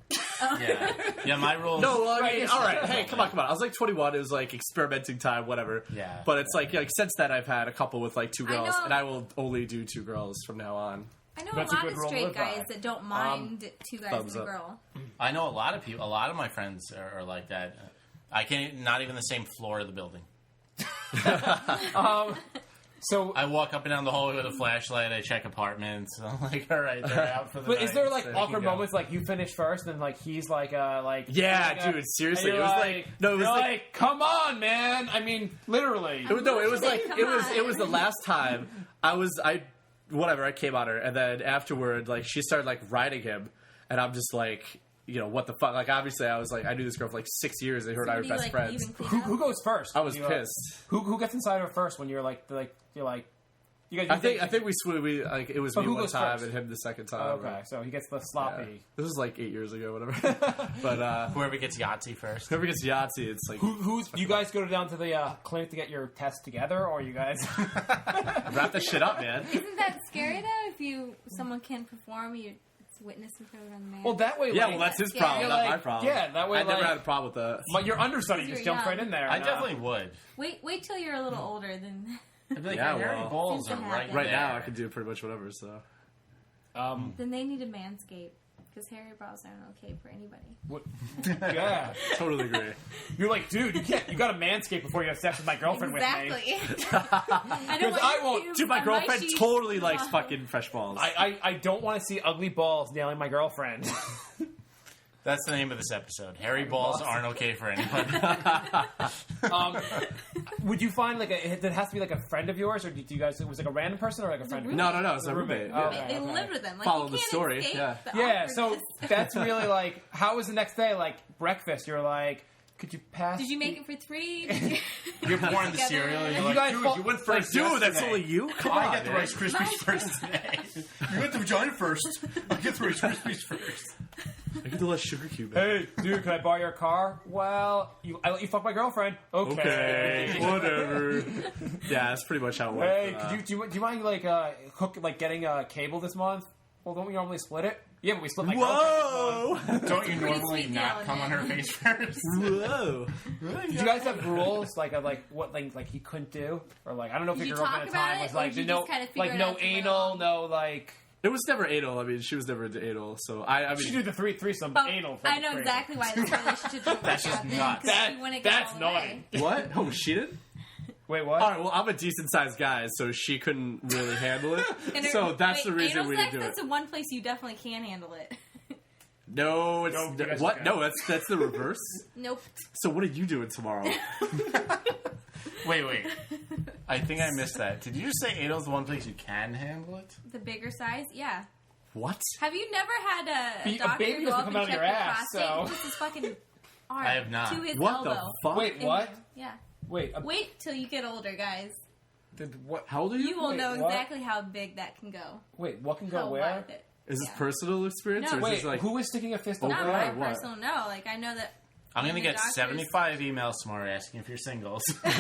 him. Yeah, my rules. No, well, I Right, mean, it's all right. just- Hey, come on. I was 21. It was experimenting time, whatever. Yeah. But it's since then I've had a couple with 2 I girls, know. and I will only do 2 girls from now on. I know That's a a lot good of rule to straight live guys by. that don't mind 2 guys thumbs and a up. girl. I know a lot of people. A lot of my friends are like that. I can't. Not even the same floor of the building. So, I walk up and down the hallway with a flashlight. I check apartments. I'm like, all right, they're out for the but night. is there so you awkward can go. moments you finish first and he's Yeah, dude. Seriously, and it you're was no, it was you're come on, man. I mean, literally. It was, no, it was Come it was on. the last time I came on her, and then afterward she started riding him, and I'm just what the fuck? Like, obviously, I was like, I knew this girl for like 6 years. And her and I were best friends. Who goes first? I was pissed. Who gets inside her first when you're like you're like. You guys, I think we like it was me one time and him the second time. Oh, okay, so he gets the sloppy. Yeah. This was like 8 years ago, whatever. But whoever gets Yahtzee first. Whoever gets Yahtzee, it's like who's you guys go down to the clinic to get your test together, or you guys wrap that shit up, man. Isn't that scary though? If someone can't perform, you witness and throw it on the man. Well, that way. Yeah, well, that's his problem, not my problem. Yeah, that way. I never had a problem with that. Your understudy just jumps right in there. I definitely would. Wait till you're a little older, then. I'd be like, yeah, Harry well, balls are right there. Right now, I can do pretty much whatever. So, then they need a manscape because hairy balls aren't okay for anybody. What? Yeah, totally agree. You're like, dude, you got to manscape before you have sex with my girlfriend Exactly. with me. I won't. Dude, my girlfriend totally likes fucking fresh balls. I don't want to see ugly balls nailing my girlfriend. That's the name of this episode. Hairy balls aren't okay for anybody. Would you find it has to be like a friend of yours, or do you guys? It was like a random person or like a friend? No, it's a roommate. Oh, Yeah. They lived with them. Like, Follow you the can't story, escape yeah. the Yeah, so awkwardness. that's really like, how was the next day? Like breakfast, you're like, could you pass? Did you make it for 3? You're pouring the Together. cereal. You're You like, guys dude, fall- you went Like, first. dude, that's yesterday. only you. Come on, I got the man. Rice Krispies first today. You went to vagina first. I get the Rice Krispies first. I get the less sugar cube. Man. Hey, dude, can I borrow your car? Well, I let you fuck my girlfriend. Okay. Whatever. Yeah, that's pretty much how it went. Hey, do you mind getting a cable this month? Well, don't we normally split it? Yeah, but we split my Whoa! Don't you Pretty normally sweet not deal, come on isn't her it? face first? Whoa! Did you guys have rules like what like he couldn't do, or like I don't know if Did your you girlfriend talk at the time about was it, or like did you no just kinda figure like it no out as you went anal, along? no like. It was never anal. I mean, she was never into anal. So I She mean, do the threesome, Oh, but anal. I know exactly why this relationship didn't That's work just out then, nuts. 'cause she wouldn't go That's all the naughty. way. what? Oh, she did. Wait, what? All right. Well, I'm a decent sized guy, so she couldn't really handle it. And So that's the reason anal we sex, didn't do that's it. the one place you definitely can handle it. No, it's No, you guys what? can't. No, that's the reverse. Nope. So what are you doing tomorrow? Wait. I think I missed that. Did you just say anal's the one place you can handle it? The bigger size, yeah. What? Have you never had a A doctor baby go doesn't up come and out of check your your ass, prostate? so- Just his fucking arm I have not. to his What elbow. the fuck? Wait, what? Yeah. Wait, Wait till you get older, guys. what? How old are you? You will Wait, know what? exactly how big that can go. Wait, what can go How where? wide it. Is this Yeah. personal experience No. or is Wait, this like? who is sticking a fist up Not Okay, where? my what? personal, no. Like, I know that. I'm going to when the get doctors- 75 emails tomorrow asking if you're singles. No, when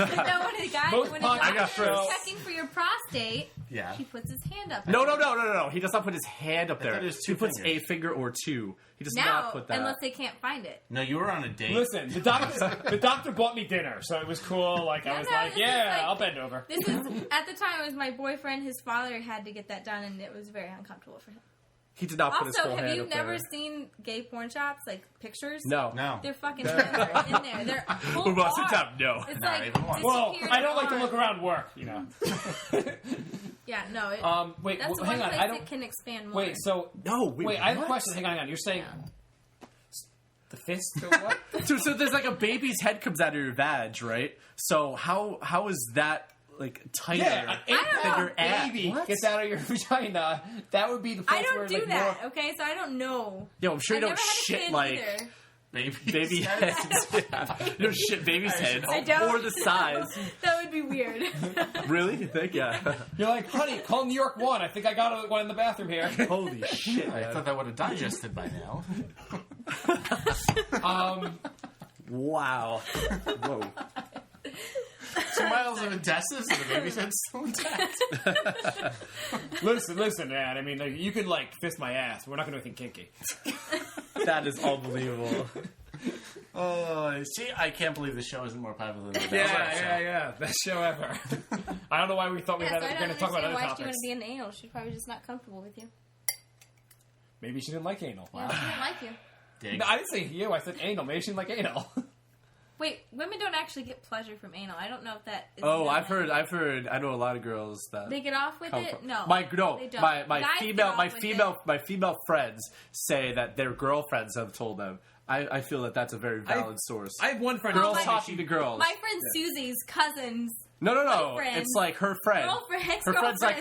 a guy, Most when a podcasts- I got doctor is first. checking for your prostate, Yeah. he puts his hand up. No. He does not put his hand up there. thought it was He two puts fingers. a finger or two. He does Now, not put that. unless they can't find it. No, you were on a date. Listen, the doctor bought me dinner, so it was cool. Like I was No, like, this is yeah, like- I'll bend over. This is at the time it was my boyfriend. His father had to get that done, and it was very uncomfortable for him. He did not put his Also, full have hand you up never there. seen gay porn shops, like pictures? No. No. Their fucking hands are in there. They're whole Well, sit arm. down. No. It's Not like even once. Well, disappeared I don't like to arm. look around work, you know. Yeah, no. It, Wait, that's the hang one on. place I don't. that can expand more. Wait, so No. wait, I have a what? question. Hang on. You're saying Yeah. the fist or what? So there's like a baby's head comes out of your vag, right? So how is that like tighter Yeah, than your ass? baby What? gets out of your vagina. That would be the place I don't where do like, that. more- Okay, so I don't know. Yo, I'm sure I you never don't had a shit kid like either. baby heads. Yeah. You don't shit baby's head I don't. or the size. That would be weird. Really? You think? Yeah. You're like, honey, call New York 1. I think I got one in the bathroom here. Holy shit! I man. thought that would have digested by now. Wow. Whoa. 2 miles of intestines and the baby's head's still intact. Listen, man. I mean, like, you can like fist my ass. We're not going to do anything kinky. That is unbelievable. Oh, see, I can't believe the show isn't more popular than the Yeah. Best show ever. I don't know why we thought we Yeah, were so I going don't to talk about understand other why she topics. wouldn't be in anal. She's probably just not comfortable with you. Maybe she didn't like anal. Yeah, she didn't like you. Dig. No, I didn't say you. I said anal. Maybe she didn't like anal. Wait, women don't actually get pleasure from anal. I don't know if that is Oh, known. I've heard. I know a lot of girls that They get off with come it? from- No. my they don't. Guys get off with my female friends say that their girlfriends have told them. I feel that that's a very valid source. I have one friend. Girls my- talking to girls. My friend Susie's cousins No. Boyfriend. It's like her friend. Her friend's like,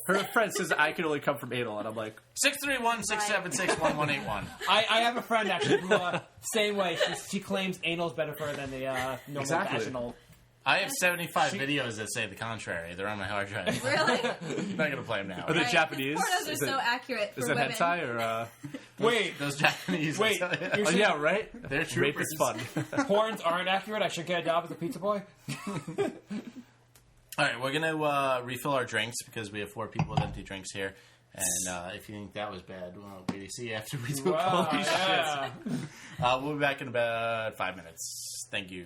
her friend says I can only come from anal, and I'm like, 631-676-1181. I have a friend actually who same way. She claims anal's better for her than the normal vaginal. I have 75 videos that say the contrary. They're on my hard drive. Really? I'm not going to play them now. are they Japanese? Pornos are so accurate for Is it women. hentai or? Wait, Those Japanese. wait. Oh yeah, right. They're Rape troopers. is fun. Porns aren't accurate. I should get a job as a pizza boy. All right, we're going to refill our drinks because we have 4 people with empty drinks here. And if you think that was bad, well, wait to see after we do Wow, holy yeah. shit. We'll be back in about 5 minutes. Thank you.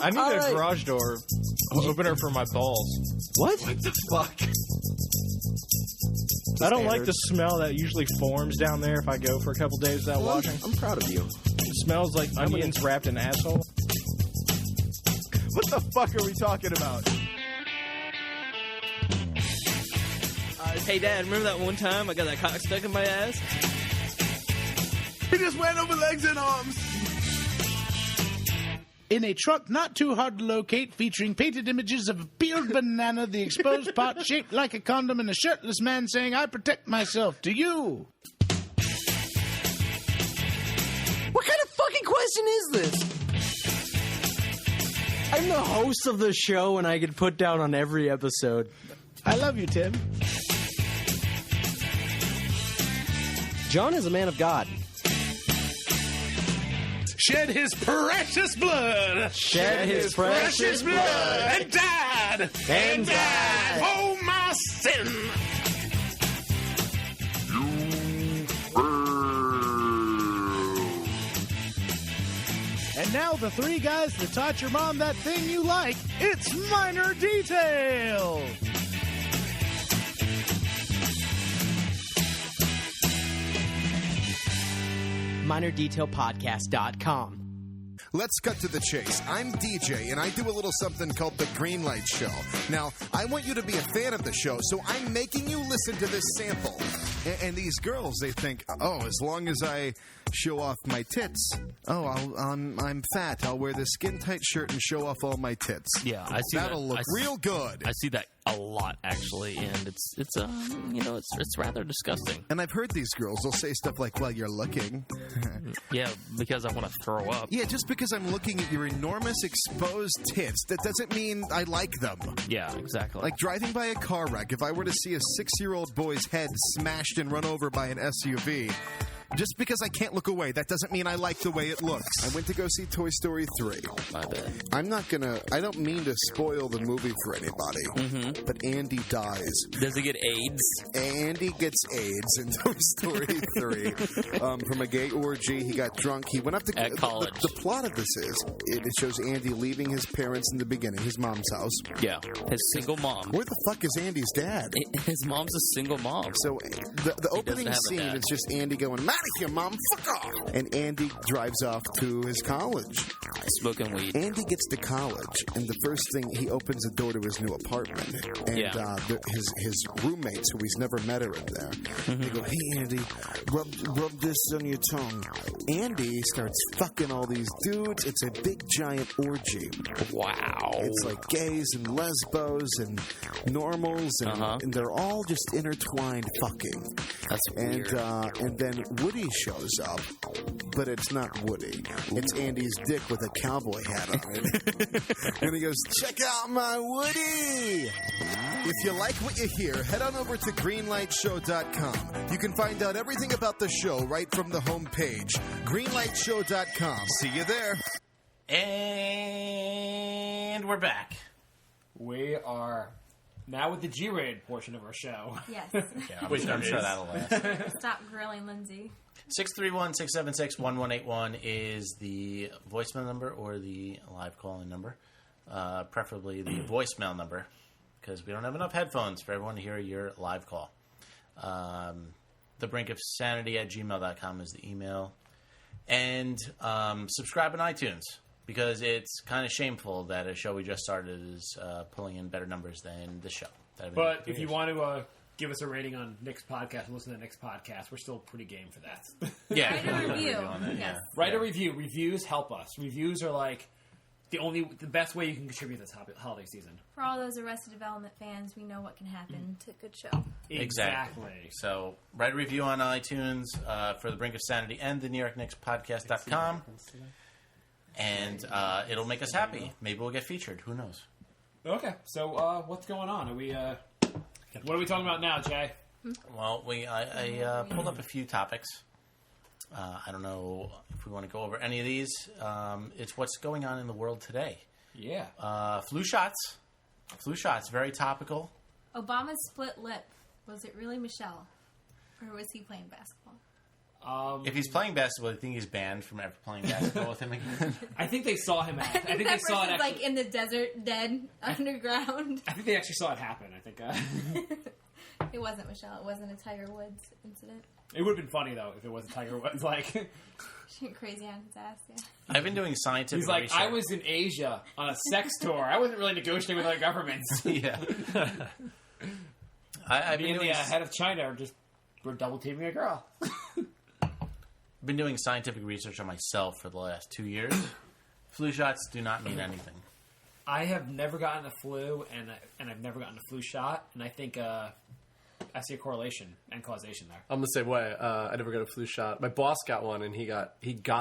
I need a garage door opener for my balls. What? What the fuck? I don't like the smell that usually forms down there if I go for a couple days without washing. I'm proud of you. It smells like onions wrapped in asshole. What the fuck are we talking about? Hey, Dad, remember that one time I got that cock stuck in my ass? He just went over legs and arms. In a truck not too hard to locate, featuring painted images of a peeled banana, the exposed pot shaped like a condom, and a shirtless man saying, "I protect myself." To you. What kind of fucking question is this? I'm the host of the show, and I get put down on every episode. I love you, Tim. John is a man of God. Shed his precious blood. Shed his precious blood. And died. And died. Oh, my sin. And now the 3 guys that taught your mom that thing you like. It's Minor Detail. MinorDetailPodcast.com. Let's cut to the chase. I'm DJ, and I do a little something called the Greenlight Show. Now, I want you to be a fan of the show, so I'm making you listen to this sample. And these girls, they think, oh, as long as I show off my tits, I'm fat. I'll wear this skin-tight shirt and show off all my tits. Yeah, I see That'll look real good. I see that a lot, actually, and it's rather disgusting. And I've heard these girls, they'll say stuff like, well, you're looking. Yeah, because I want to throw up. Yeah, just because I'm looking at your enormous exposed tits, that doesn't mean I like them. Yeah, exactly. Like driving by a car wreck, if I were to see a 6-year-old boy's head smashed and run over by an SUV, just because I can't look away, that doesn't mean I like the way it looks. I went to go see Toy Story 3. My bad. I don't mean to spoil the movie for anybody, but Andy dies. Does he get AIDS? Andy gets AIDS in Toy Story 3 from a gay orgy. He got drunk. He went up to At college. The plot of this is, it shows Andy leaving his parents in the beginning, his mom's house. Yeah, his single mom. Where the fuck is Andy's dad? His mom's a single mom. So the opening have a scene dad. is just Andy going, "Out of here, Mom, fuck off!" And Andy drives off to his college. Smoking weed. Andy gets to college, and the first thing, he opens the door to his new apartment. And his roommates, who he's never met, are in there. They go, "Hey, Andy, rub this on your tongue." Andy starts fucking all these dudes. It's a big, giant orgy. Wow. It's like gays and lesbos and normals, and they're all just intertwined fucking. That's weird. And then Woody shows up, but it's not Woody. It's Andy's dick with a cowboy hat on it. And he goes, "Check out my Woody!" If you like what you hear, head on over to greenlightshow.com. You can find out everything about the show right from the homepage. greenlightshow.com. See you there. And we're back. We are now with the G-rated portion of our show. Yes. Yeah, I'm sure that'll last. Stop grilling Lindsey. 631-676-1181 is the voicemail number or the live call-in number. Preferably the voicemail number, because we don't have enough headphones for everyone to hear your live call. The Brink of Sanity at gmail.com is the email. And subscribe on iTunes, because it's kind of shameful that a show we just started is pulling in better numbers than this show. But if you want to give us a rating on Nick's podcast and listen to Nick's podcast. We're still pretty game for that. Yeah, Write a review. That, Yes. Write a review. Reviews help us. Reviews are like the best way you can contribute this holiday season. For all those Arrested Development fans, we know what can happen to a good show. Exactly. So write a review on iTunes for the Brink of Sanity and the New York Knicks podcast.com. And it'll make us happy. Maybe we'll get featured. Who knows? Okay, so what's going on? Are we? What are we talking about now, Jay? Well, I pulled up a few topics. I don't know if we want to go over any of these. It's what's going on in the world today. Yeah. Flu shots. Flu shots, very topical. Obama's split lip. Was it really Michelle? Or was he playing basketball? If he's playing basketball, I think he's banned from ever playing basketball with him again. I think they saw him. I think they that saw it person's actually, like in the desert, dead, underground. I think they actually saw it happen. I think It wasn't Michelle. It wasn't a Tiger Woods incident. it would have been funny though if it wasn't Tiger Woods. Like She went crazy on his ass. Yeah. I've been doing scientific he's like, research. I was in Asia on a sex tour. I wasn't really negotiating with other governments. Yeah. I've Me been and the doing, head of China we're double teaming a girl. been doing scientific research on myself for the last 2 years. Flu shots do not mean anything. I have never gotten a flu, and I've never gotten a flu shot, and I think I see a correlation and causation there. I'm the same way. I never got a flu shot. My boss got one, and he got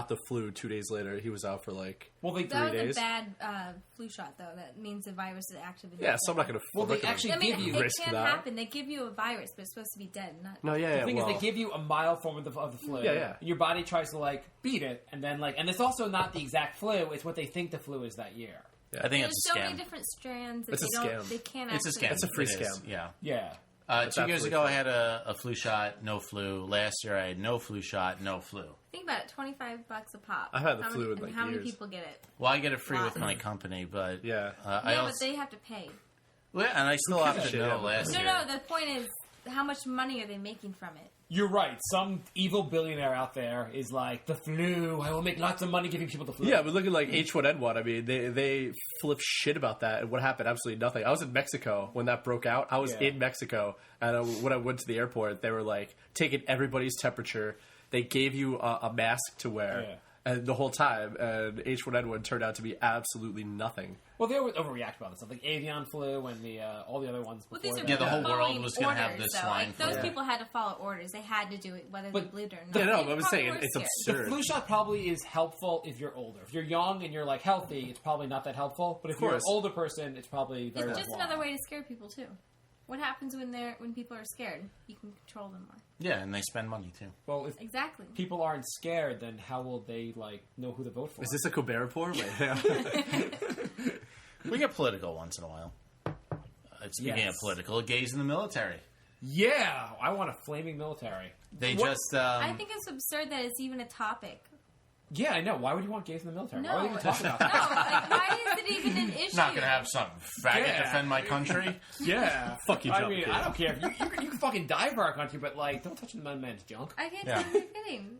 the flu 2 days later. He was out for like 3 That was days. a bad flu shot, though. That means the virus is active. Yeah, so I'm not going to. Well, they actually give you it risk can that. happen. They give you a virus, but it's supposed to be dead. Not No, yeah. The thing well, is, they give you a mild form of the flu. Yeah, yeah. And your body tries to like beat it, and then and it's also not the exact flu. It's what they think the flu is that year. I think There's it's so a scam. many different strands that It's they a don't. scam. They can't. It's a actually- scam. It's a free It is, scam. Yeah. Yeah. 2 years absolutely ago, I fake. had a flu shot, no flu. Last year, I had no flu shot, no flu. Think about it. $25 a pop. I've had the How flu many, in, like, and how many years. people get it? Well, I get it free Wow. with my company, but Yeah. I Yeah, also, but they have to pay. well, and I still have to shit, know yeah. last No, year. no. The point is, how much money are they making from it? You're right. Some evil billionaire out there is like, the flu, I will make lots of money giving people the flu. Yeah, but look at like H1N1. I mean, they flip shit about that, and what happened? Absolutely nothing. I was in Mexico when that broke out. I was Yeah. in Mexico, and when I went to the airport, they were like taking everybody's temperature. They gave you a mask to wear, Yeah. and the whole time, and H1N1 turned out to be absolutely nothing. Well, they would overreact about this stuff, like avian flu and the all the other ones. Well, before these are that. Yeah, the whole people world following was gonna have orders, this so, swine like, those flu. people had to follow orders. They had to do it, whether But- they believed it or not. Yeah, no, They but I'm probably saying were it's scared. absurd. The flu shot probably is helpful if you're older. If you're young and you're like healthy, it's probably not that helpful. But if you're an course. older person, it's probably very It's just worthwhile. another way to scare people too. What happens when people are scared? You can control them more. Yeah, and they spend money too. Well, if Exactly. people aren't scared, then how will they like know who to vote for? Is this a Colbert report? Right now? We get political once in a while. Speaking Yes. of political, gays in the military. Yeah, I want a flaming military. They What- just. I think it's absurd that it's even a topic. Yeah, I know. Why would you want gays in the military? No, Why would you even talk about no. that? Like, why is it even an issue? not going to have some faggot Yeah. defend my country. Yeah, Fuck you, I jump, mean, kid. I don't care. You can fucking die for our country, but like, don't touch the man's junk. I can't Yeah. tell you're kidding.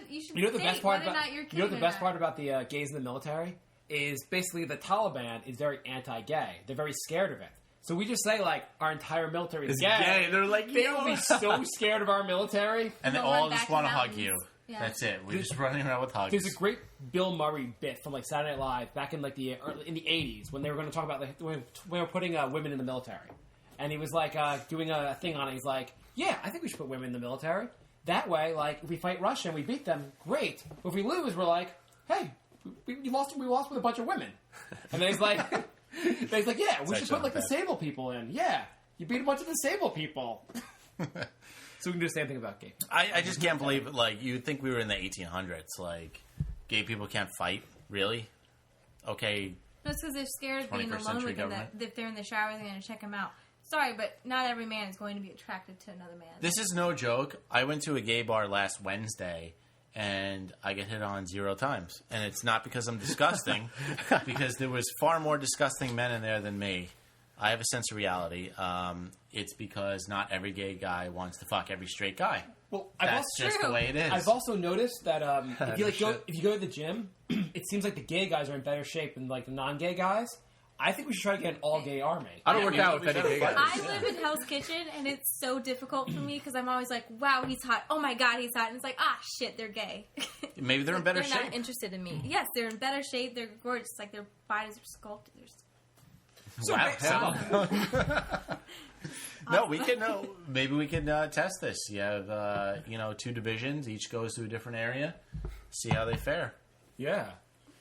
You should You know the state best part whether or about not you're you know the kidding best or part not. about the gays in the military is basically the Taliban is very anti-gay. They're very scared of it. So we just say like our entire military is It's gay. gay. They're like, They yo. would be so scared of our military. And they They'll run all just back want to in hug mountains. you. Yeah. That's it. We're just running around with hugs. There's a great Bill Murray bit from like Saturday Night Live back in like in the 80s when they were going to talk about like when they were putting women in the military, and he was like doing a thing on it. He's like, "Yeah, I think we should put women in the military. That way, like if we fight Russia and we beat them, great. But if we lose, we're like, hey, we lost with a bunch of women." And then he's like, "Yeah, we should put like disabled people in. Yeah, you beat a bunch of disabled people." So we can do the same thing about gay. I just can't believe it. Like, you'd think we were in the 1800s. Like, gay people can't fight? Really? Okay. No, it's because they're scared of being 21st alone century with them. government. That if they're in the shower, they're going to check them out. Sorry, but not every man is going to be attracted to another man. This is no joke. I went to a gay bar last Wednesday, and I get hit on 0 times. And it's not because I'm disgusting, because there was far more disgusting men in there than me. I have a sense of reality. It's because not every gay guy wants to fuck every straight guy. Well, That's just the way it is. I've also noticed that if you go to the gym, it seems like the gay guys are in better shape than like the non-gay guys. I think we should try to get an all-gay army. I don't work out with any gay guys. I live in Hell's Kitchen, and it's so difficult for me because I'm always like, wow, he's hot. Oh, my God, he's hot. And it's like, ah, shit, they're gay. Maybe they're in better They're shape. not interested in me. Yes, they're in better shape. They're gorgeous. Like, their bodies are sculpted. No, we can. Maybe we can test this. You have, 2 divisions. Each goes to a different area. See how they fare. Yeah.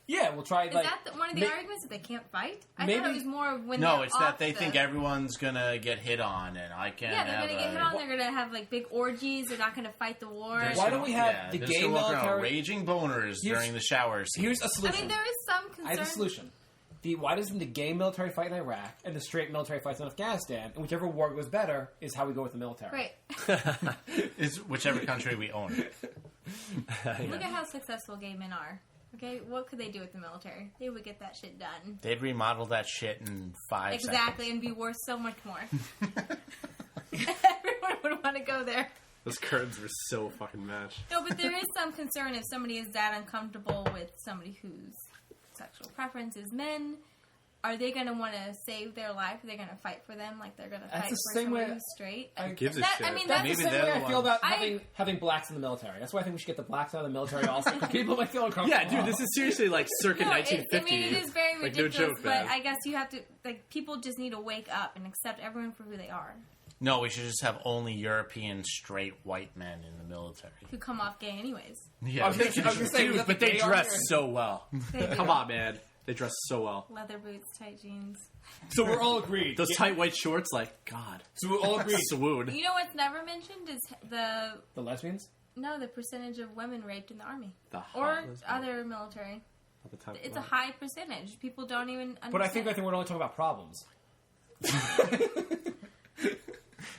Yeah, we'll try. Is that one of the arguments that they can't fight? I maybe, thought it was more of when No, they're it's off that they think everyone's gonna get hit on, and I can't. Yeah, they're gonna get hit on. They're gonna have like big orgies. They're not gonna fight the war. Why don't we have the gay military raging boners during the shower scene? Here's a solution. I mean, there is some concern. I have a solution. Why doesn't the gay military fight in Iraq and the straight military fights in Afghanistan? And whichever war goes better is how we go with the military. Right. It's whichever country we own. Look at how successful gay men are. Okay, what could they do with the military? They would get that shit done. They'd remodel that shit in 5 seconds. Exactly, and be worth so much more. Everyone would want to go there. Those curtains were so fucking matched. No, but there is some concern if somebody is that uncomfortable with somebody whose sexual preference is men. Are they going to want to save their life? Are they going to fight for them like they're going to fight for somebody who's straight? I gives a shit. I mean, that's that's the same way I feel about having blacks in the military. That's why I think we should get the blacks out of the military also. Because people might feel uncomfortable. Yeah, dude, this is seriously like circa 1950. I mean, it is very like, ridiculous, no joke, but man. I guess you have to, like, people just need to wake up and accept everyone for who they are. No, we should just have only European straight white men in the military. Who come off gay anyways. Yeah, I was gonna say, dude, but they dress so well. They do. Come on, man. They dress so well. Leather boots, tight jeans. So we're all agreed. Those tight white shorts, like, God. So we're all agreed. Swoon. You know what's never mentioned is the lesbians? No, the percentage of women raped in the army. The hot or lesbians. other military. It's a high percentage. People don't even understand. But I think we're only talking about problems.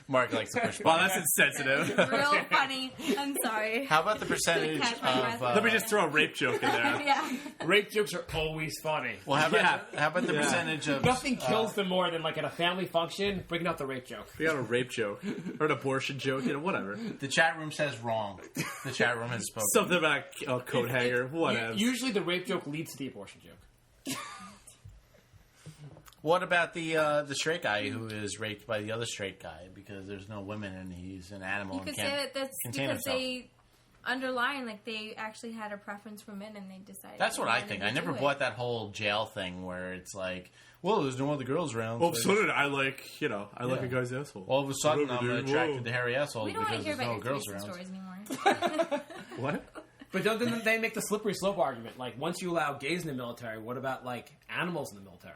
Mark likes to push back. Well, that's insensitive. Real funny. I'm sorry. How about the percentage of... Let me just throw a rape joke in there. Yeah. Rape jokes are always funny. Well, how about the percentage of... Nothing kills them more than, like, at a family function, bringing out the rape joke. We got a rape joke. Or an abortion joke, whatever. The chat room says wrong. The chat room has spoken. Something about a coat hanger, whatever. Usually the rape joke leads to the abortion joke. What about the straight guy who is raped by the other straight guy because there's no women and he's an animal You and could can't say that that's contain because himself? they underline, like, they actually had a preference for men and they decided. That's they what I wanted think. to I never do it. bought that whole jail thing where it's like, well, there's no other girls around. Well, so did I like, I like a guy's asshole. All of a sudden, Whatever, I'm dude. attracted Whoa. to hairy assholes We don't want to because hear there's about no your girls recent around. stories anymore. What? But don't they make the slippery slope argument? Like, once you allow gays in the military, what about, like, animals in the military?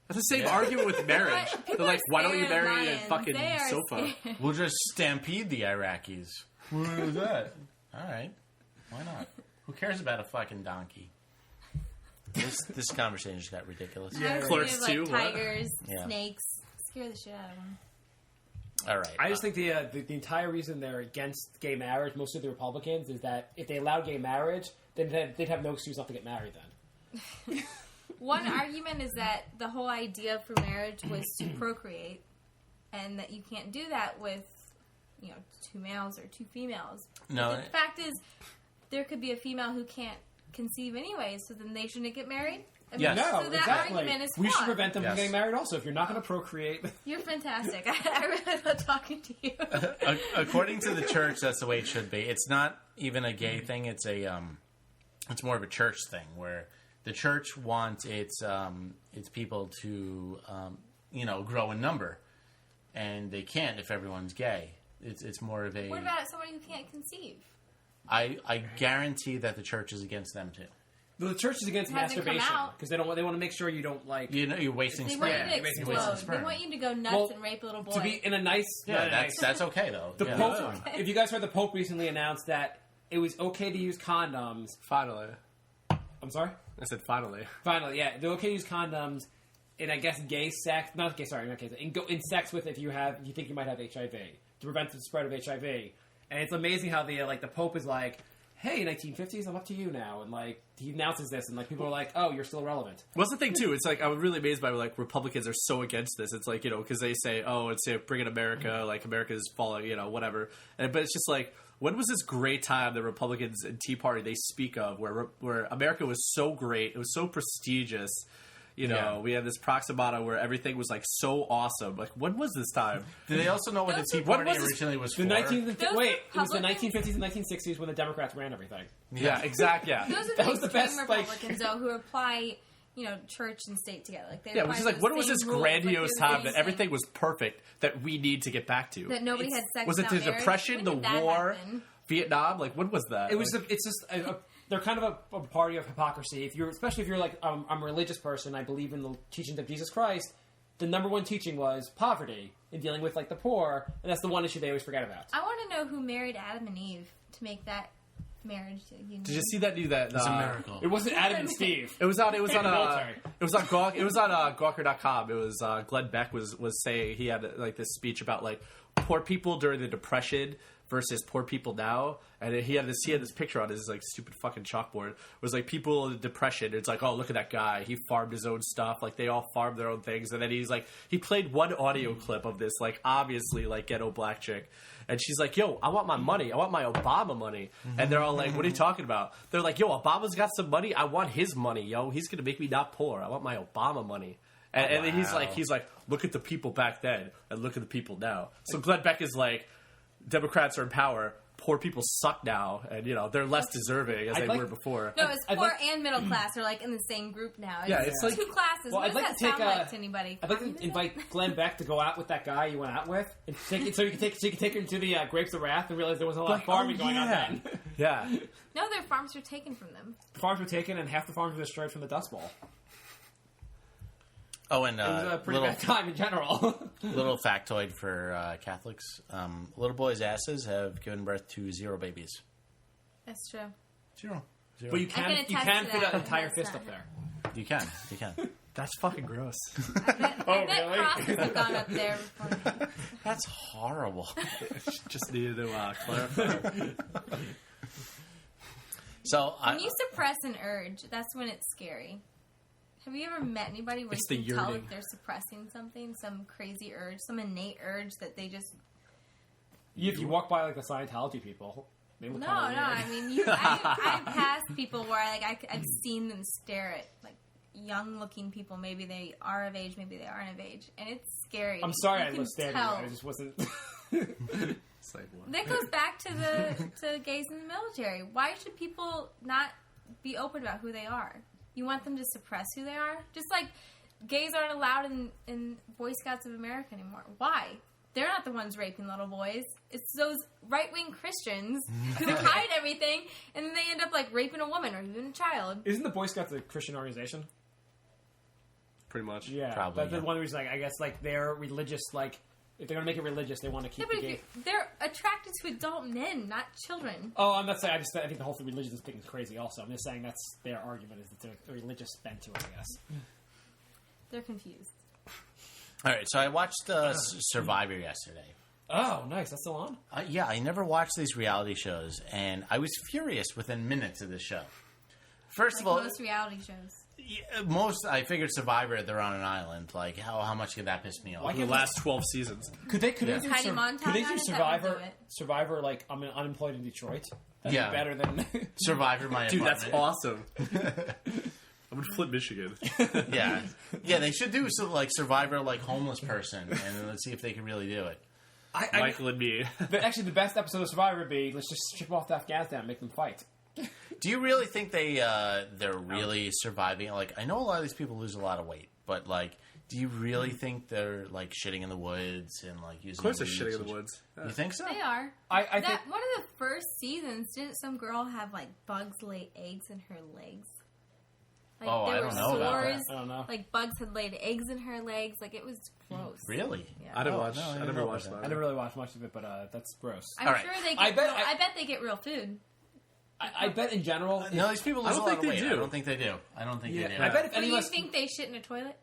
That's the same argument with marriage. People They're like, are why don't you scared of marry a lions. fucking They are sofa? scared. We'll just stampede the Iraqis. What is that? All right. Why not? Who cares about a fucking donkey? This conversation just got ridiculous. I was Clerks thinking of, too, like, what? tigers, Yeah. snakes. Scare the shit out of them. All right. I just think the entire reason they're against gay marriage, most of the Republicans, is that if they allowed gay marriage, then they'd have no excuse not to get married then. One argument is that the whole idea for marriage was to procreate, and that you can't do that with, 2 males or 2 females. No. But the fact is, there could be a female who can't conceive anyway, so then they shouldn't get married. I mean, Yes. No, so that exactly. argument is We should flawed. prevent them Yes. from getting married also. If you're not going to procreate... You're fantastic. I really love talking to you. According to the church, that's the way it should be. It's not even a gay thing. It's it's more of a church thing where the church wants its people to grow in number, and they can't if everyone's gay. It's more of a. What about somebody who can't conceive? I guarantee that the church is against them too. The church is against It hasn't come masturbation out. because they want to make sure you don't like. You're wasting They sperm. want you to you're wasting explode. sperm. They want you to go nuts Well, and rape a little boy. To be in a nice. Yeah, not a that's nice- okay though. The Yeah. Pope. If you guys heard, the Pope recently announced that it was okay to use condoms. Finally. I'm sorry. I said finally. Finally, yeah, they're okay to use condoms in, I guess, gay sex. Not gay. Sorry, not gay. In sex with if you think you might have HIV to prevent the spread of HIV. And it's amazing how the Pope is like, hey, 1950s, I'm up to you now, and like he announces this, and like people are like, oh, you're still relevant. What's the thing too? It's like I'm really amazed by like Republicans are so against this. It's like because they say, oh, it's bringing America, like America's falling, whatever. But it's just like, when was this great time the Republicans and Tea Party they speak of, where America was so great, it was so prestigious, You know, we had this Proximata where everything was like so awesome. Like, when was this time? Do they also know what the Tea Party originally was for? It was the 1950s and 1960s when the Democrats ran everything. Yeah, exactly. Yeah, Those are the extreme Republicans, though, who apply, church and state together. Like, they which is like, when was this grandiose time that everything was perfect that we need to get back to? That nobody had sex. Was it the Depression, the war, Vietnam? Like, when was that? It was. It's just. They're kind of a party of hypocrisy. Especially if you're like, I'm a religious person, I believe in the teachings of Jesus Christ. The number one teaching was poverty and dealing with like the poor, and that's the one issue they always forget about. I want to know who married Adam and Eve to make that marriage union. Did you see that? It's a miracle. It wasn't Adam and Steve. It was on Gawker.com. It was Glenn Beck was saying, he had like this speech about like poor people during the Depression versus poor people now, and he had this picture on his like stupid fucking chalkboard. It was like people in the Depression. It's like, oh, look at that guy. He farmed his own stuff. Like, they all farmed their own things. And then he played one audio clip of this like obviously like ghetto black chick, and she's like, yo, I want my money. I want my Obama money. And they're all like, what are you talking about? They're like, yo, Obama's got some money. I want his money, yo. He's gonna make me not poor. I want my Obama money. And then he's like, look at the people back then and look at the people now. So Glenn Beck is like, Democrats are in power. Poor people suck now, and they're less deserving as they were before. No, it's poor and middle class are like in the same group now. It's like two classes. Well, what does that sound like to anybody? I'd like to invite Glenn Beck to go out with that guy you went out with, and so you can take her to the Grapes of Wrath and realize there was a lot of farming going on then. Yeah. No, their farms were taken from them. The farms were taken, and half the farms were destroyed from the Dust Bowl. Oh, and it was a pretty bad time in general. Little factoid for Catholics: little boys' asses have given birth to 0 babies. That's true. 0. But you can fit an entire fist up there. You can. That's fucking gross. I bet crosses have gone up there before. That's horrible. Just needed to clarify. So when you suppress an urge, that's when it's scary. Have you ever met anybody where you can tell if they're suppressing something, some crazy urge, some innate urge that they just... If you walk by like the Scientology people, they look kind of weird. I mean, I've passed people where I've seen them stare at like young-looking people. Maybe they are of age, maybe they aren't of age, and it's scary. I'm sorry I was staring at you. I just wasn't... It's like, what? That goes back to gays in the military. Why should people not be open about who they are? You want them to suppress who they are? Just like gays aren't allowed in Boy Scouts of America anymore. Why? They're not the ones raping little boys. It's those right-wing Christians who hide everything, and then they end up like raping a woman or even a child. Isn't the Boy Scouts a Christian organization? Pretty much. Yeah. Probably. That's one reason, I guess, like, they're religious, like... If they're going to make it religious, they want to keep the they're attracted to adult men, not children. Oh, I'm not saying... I think the whole religious thing is crazy also. I'm just saying that's their argument, is that there's a religious bent to it, I guess. They're confused. All right, so I watched Survivor yesterday. Oh, nice. That's still on? Yeah, I never watched these reality shows, and I was furious within minutes of the show. First of all... most reality shows. Yeah, I figured Survivor, they're on an island. Like, how much could that piss me off? The last 12 seasons. Could they do Survivor? Survivor, like, I'm unemployed in Detroit? That'd be better than... Survivor, my Dude, apartment. that's awesome. I'm going to flip Michigan. Yeah, they should do some, like, Survivor, like, homeless person, and let's see if they can really do it. Michael and me. Actually, the best episode of Survivor would be, let's just ship off to Afghanistan and make them fight. Do you really think they're really surviving? Like, I know a lot of these people lose a lot of weight, but like, do you really think they're like shitting in the woods and like using? Of course, they're shitting in the woods. You think so? They are. I think one of the first seasons, didn't some girl have like bugs lay eggs in her legs? Like, I don't know about that. I don't know. Like bugs had laid eggs in her legs. Like it was gross. Really? Yeah. I never watched that. I never really watched much of it, but that's gross. I'm sure they get. I bet they get real food. I bet in general... No, these people lose a lot of weight. I don't think they do. I don't think they do. I bet if do you think they shit in a toilet?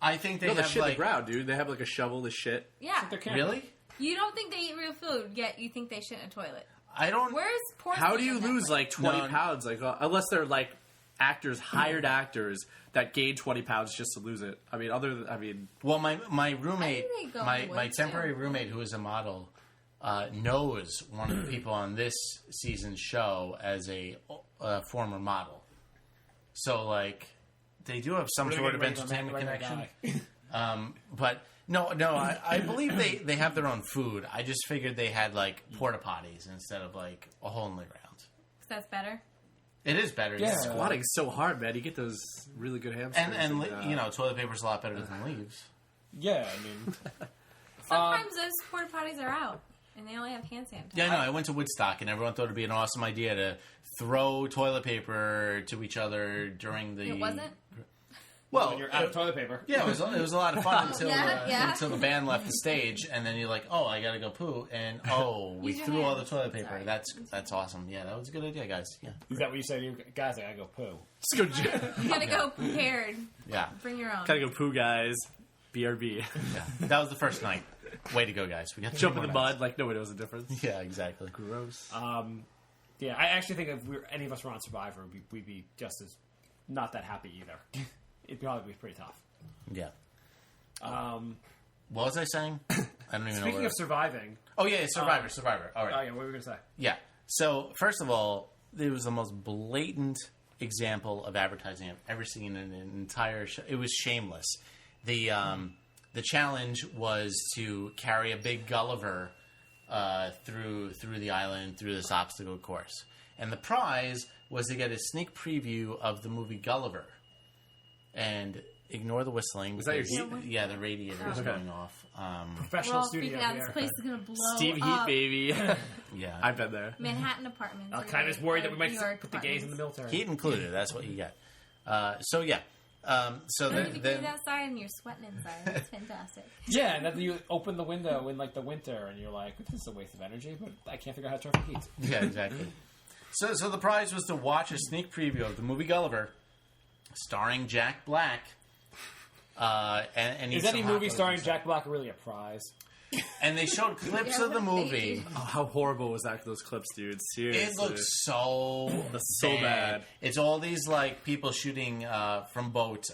I think they have have shit like... in the ground, dude. They have like a shovel to shit. Yeah. Really? You don't think they eat real food, yet you think they shit in a toilet. I don't... Where's porcelain? How do you lose like 20 pounds? Like unless they're like hired actors that gain 20 pounds just to lose it. I mean, Well, my roommate, my temporary roommate who is a model... knows one of the people on this season's show as a former model. So, like, They do have some We're sort of getting ready to entertainment make connection. guy. But no, I believe they have their own food. I just figured they had like porta potties instead of like a hole in the ground. So that's better. It is better. Yeah. Squatting is so hard, man. You get those really good hamsters. And you know, toilet paper's a lot better than leaves. Yeah, I mean, Sometimes those porta potties are out, and they only have hand sanitizer. Yeah, no, I went to Woodstock, and everyone thought it'd be an awesome idea to throw toilet paper to each other during the. It wasn't? Well, when you're out of toilet paper. Yeah, it was a lot of fun until Yeah. until the band left the stage, and then you're like, oh, I gotta go poo, and we Use your threw all the hands. toilet paper. Sorry. That's awesome. Yeah, that was a good idea, guys. Yeah, Is that what you say to you guys? I gotta go poo. Let's go. You gotta go prepared. yeah, Bring your own. Gotta go poo, guys. BRB. yeah. That was the first night. Way to go, guys. We got Jump in three the more mud nights. like nobody knows the difference. Yeah, exactly. Gross. Yeah, I actually think if any of us were on Survivor, we'd be just as not that happy either. It'd probably be pretty tough. Yeah. What was I saying? I don't even know. Speaking of surviving, Oh yeah, Survivor. All right. oh yeah, what were we gonna say? Yeah. So first of all, it was the most blatant example of advertising I've ever seen in an entire show. It was shameless. The challenge was to carry a big Gulliver through the island through this obstacle course, and the prize was to get a sneak preview of the movie Gulliver. And ignore the whistling. Was that your because- heat? Yeah, the radiator is going off. We're Professional all studio freaking out. here. This place is gonna blow Steve up. Heat, baby. Yeah, I've been there. Manhattan apartments. I'm and kind of worried that we New might York put the gays in the apartments. military. heat included. That's what you get. So yeah. So You then, get then outside and you're sweating inside. It's fantastic. Yeah, and then you open the window in like the winter, and you're like, "This is a waste of energy," but I can't figure out how to turn for heat. yeah, exactly. So the prize was to watch a sneak preview of the movie Gulliver, starring Jack Black. And Is any movie starring Jack Black really a prize? And they showed clips of the movie. Oh, how horrible was that? Those clips, dude. Seriously, It looks so bad. It's all these like people shooting from boats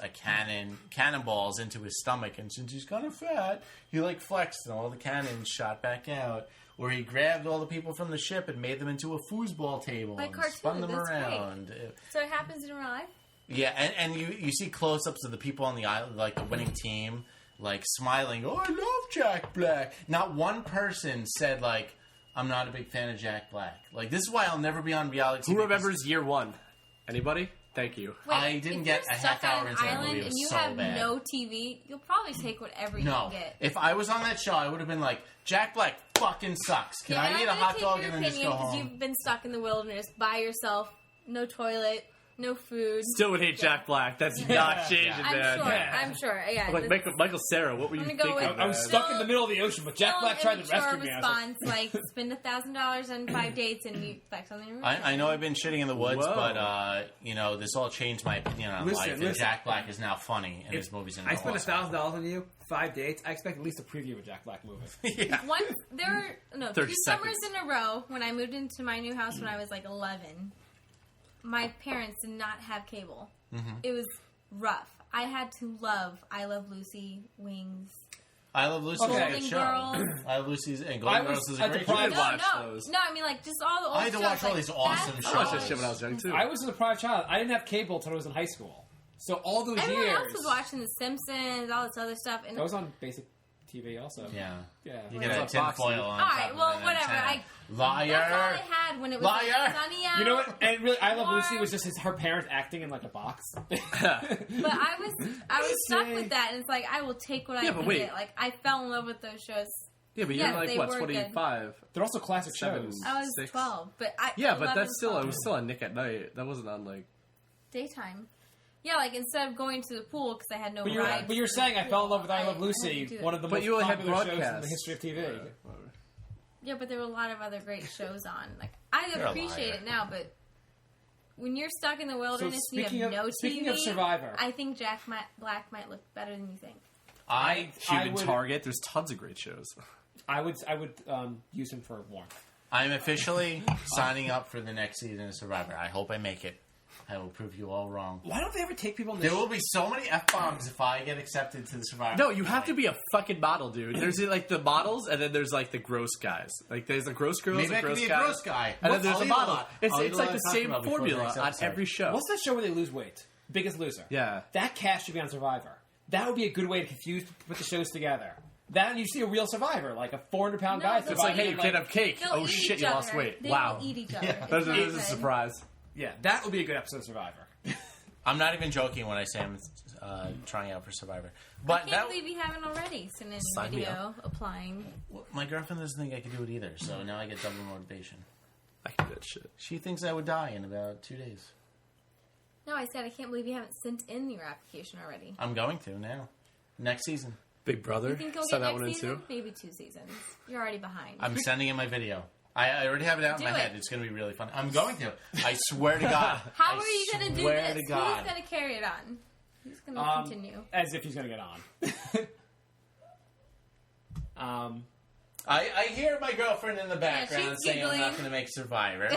cannonballs into his stomach, and since he's kind of fat, he like flexed, and all the cannons shot back out. Or he grabbed all the people from the ship and made them into a foosball table Like and spun cartoon, them that's great. around. So it happens in real life? Yeah, and you see close-ups of the people on the island, like the winning team, like smiling. Oh, I love Jack Black. Not one person said like, I'm not a big fan of Jack Black. Like, this is why I'll never be on reality TV. Who remembers year one? Anybody? Thank you. Wait, I didn't if get you're a stuck half hour on an into that island movie. It and was you so have bad. no TV, you'll probably take whatever you No. can get. If I was on that show, I would have been like, Jack Black fucking sucks. Can Yeah, I and eat I'm a gonna hot take dog your and then just opinion go because home? you've been stuck in the wilderness by yourself, no toilet, no food. Still would hate Jack Black. That's not changing, I'm man. sure. I'm sure. Yeah. Like Michael Cera, what were you I'm gonna go thinking? with- I was man? stuck in the middle of the ocean, but Jack Black tried to rescue me. I was like, response, like spend $1,000 on 5 dates and you like something. I know I've been shitting in the woods, Whoa. but this all changed my opinion on life. And Jack Black is now funny, and his movies are I spent awesome. $1,000 on you, 5 dates. I expect at least a preview of a Jack Black movie. Once there were 30 2 seconds. summers in a row when I moved into my new house when I was like 11. My parents did not have cable. It was rough. I had to love I Love Lucy, Wings. I Love Lucy is a Golden good show. Girls. I Love Lucy's and I Golden was Girls is a at the great Pride show. watch No, those. I mean like just all the old I had to shows, watch all like, these awesome that's I watched that shows. shit when I was young, too. I was a deprived child. I didn't have cable until I was in high school. So all those Everyone years, else was watching The Simpsons, all this other stuff. And I was on basic TV also. Yeah. Yeah. You Well, get a it's on Fox tinfoil News. on all top right, of well, an whatever. antenna. That's all I Liar! had when it was Liar! like, sunny out. You know what? And really, I Love Warm. Lucy was just her parents acting in like a box. But I was stuck with that, and it's like I will take what I Yeah, but can wait. get. Like I fell in love with those shows. Yeah, but Yes, you're like, they what, were good. 25? They're also classic Seven. shows. I was 6. 12, but I Yeah, but 11, that's still, 12. it was still on Nick at Night. That wasn't on, like... daytime. Yeah, like instead of going to the pool because I had no But ride. you're saying I fell in love with I Love I Lucy, had to do one of the But most you only had popular shows in the broadcasts. history of TV. Yeah, but there were a lot of other great shows on. Like I You're a appreciate liar. it now, but when you're stuck in the wilderness and you speaking have of- no speaking TV, of Survivor. I think Black might look better than you think. Human would- Target. There's tons of great shows. I would use him for warmth. I'm officially signing up for the next season of Survivor. I hope I make it. I will prove you all wrong. Why don't they ever take people on There will be so many F-bombs if I get accepted to the Survivor. No, you have to be a fucking model, dude. There's like the models, and then there's like the gross guys. Like there's the gross girls, Maybe the I could gross be a guys, gross guy. and then I'll there's a eat model. lot. It's I'll eat a like lot the of Taco same Bell before the formula next on episode. every show. What's that show where they lose weight? Biggest Loser. Yeah. That cast should be on Survivor. That would be a good way to put the shows together. That and you see a real Survivor, like a 400-pound guy. It's like, hey, you can't have cake. They'll Oh eat shit, each you lost other. weight. They Wow. will eat each other. Yeah. That is a surprise. Yeah, that would be a good episode of Survivor. I'm not even joking when I say I'm trying out for Survivor. But I can't believe you haven't already sent in a video applying. Well, my girlfriend doesn't think I can do it either, so now I get double motivation. I can do that shit. She thinks I would die in about 2 days. No, I said I can't believe you haven't sent in your application already. I'm going to now. Next season. Big Brother. You think you'll Send get that next one in season? too. Maybe 2 seasons. You're already behind. I'm sending in my video. I already have it out in my head. It's going to be really fun. I'm going to. I swear to God. How are you going to do this? To God. Who's going to carry it on? Who's going to continue? As if he's going to get on. I hear my girlfriend in the background she's saying I'm not giggling. going to make Survivor.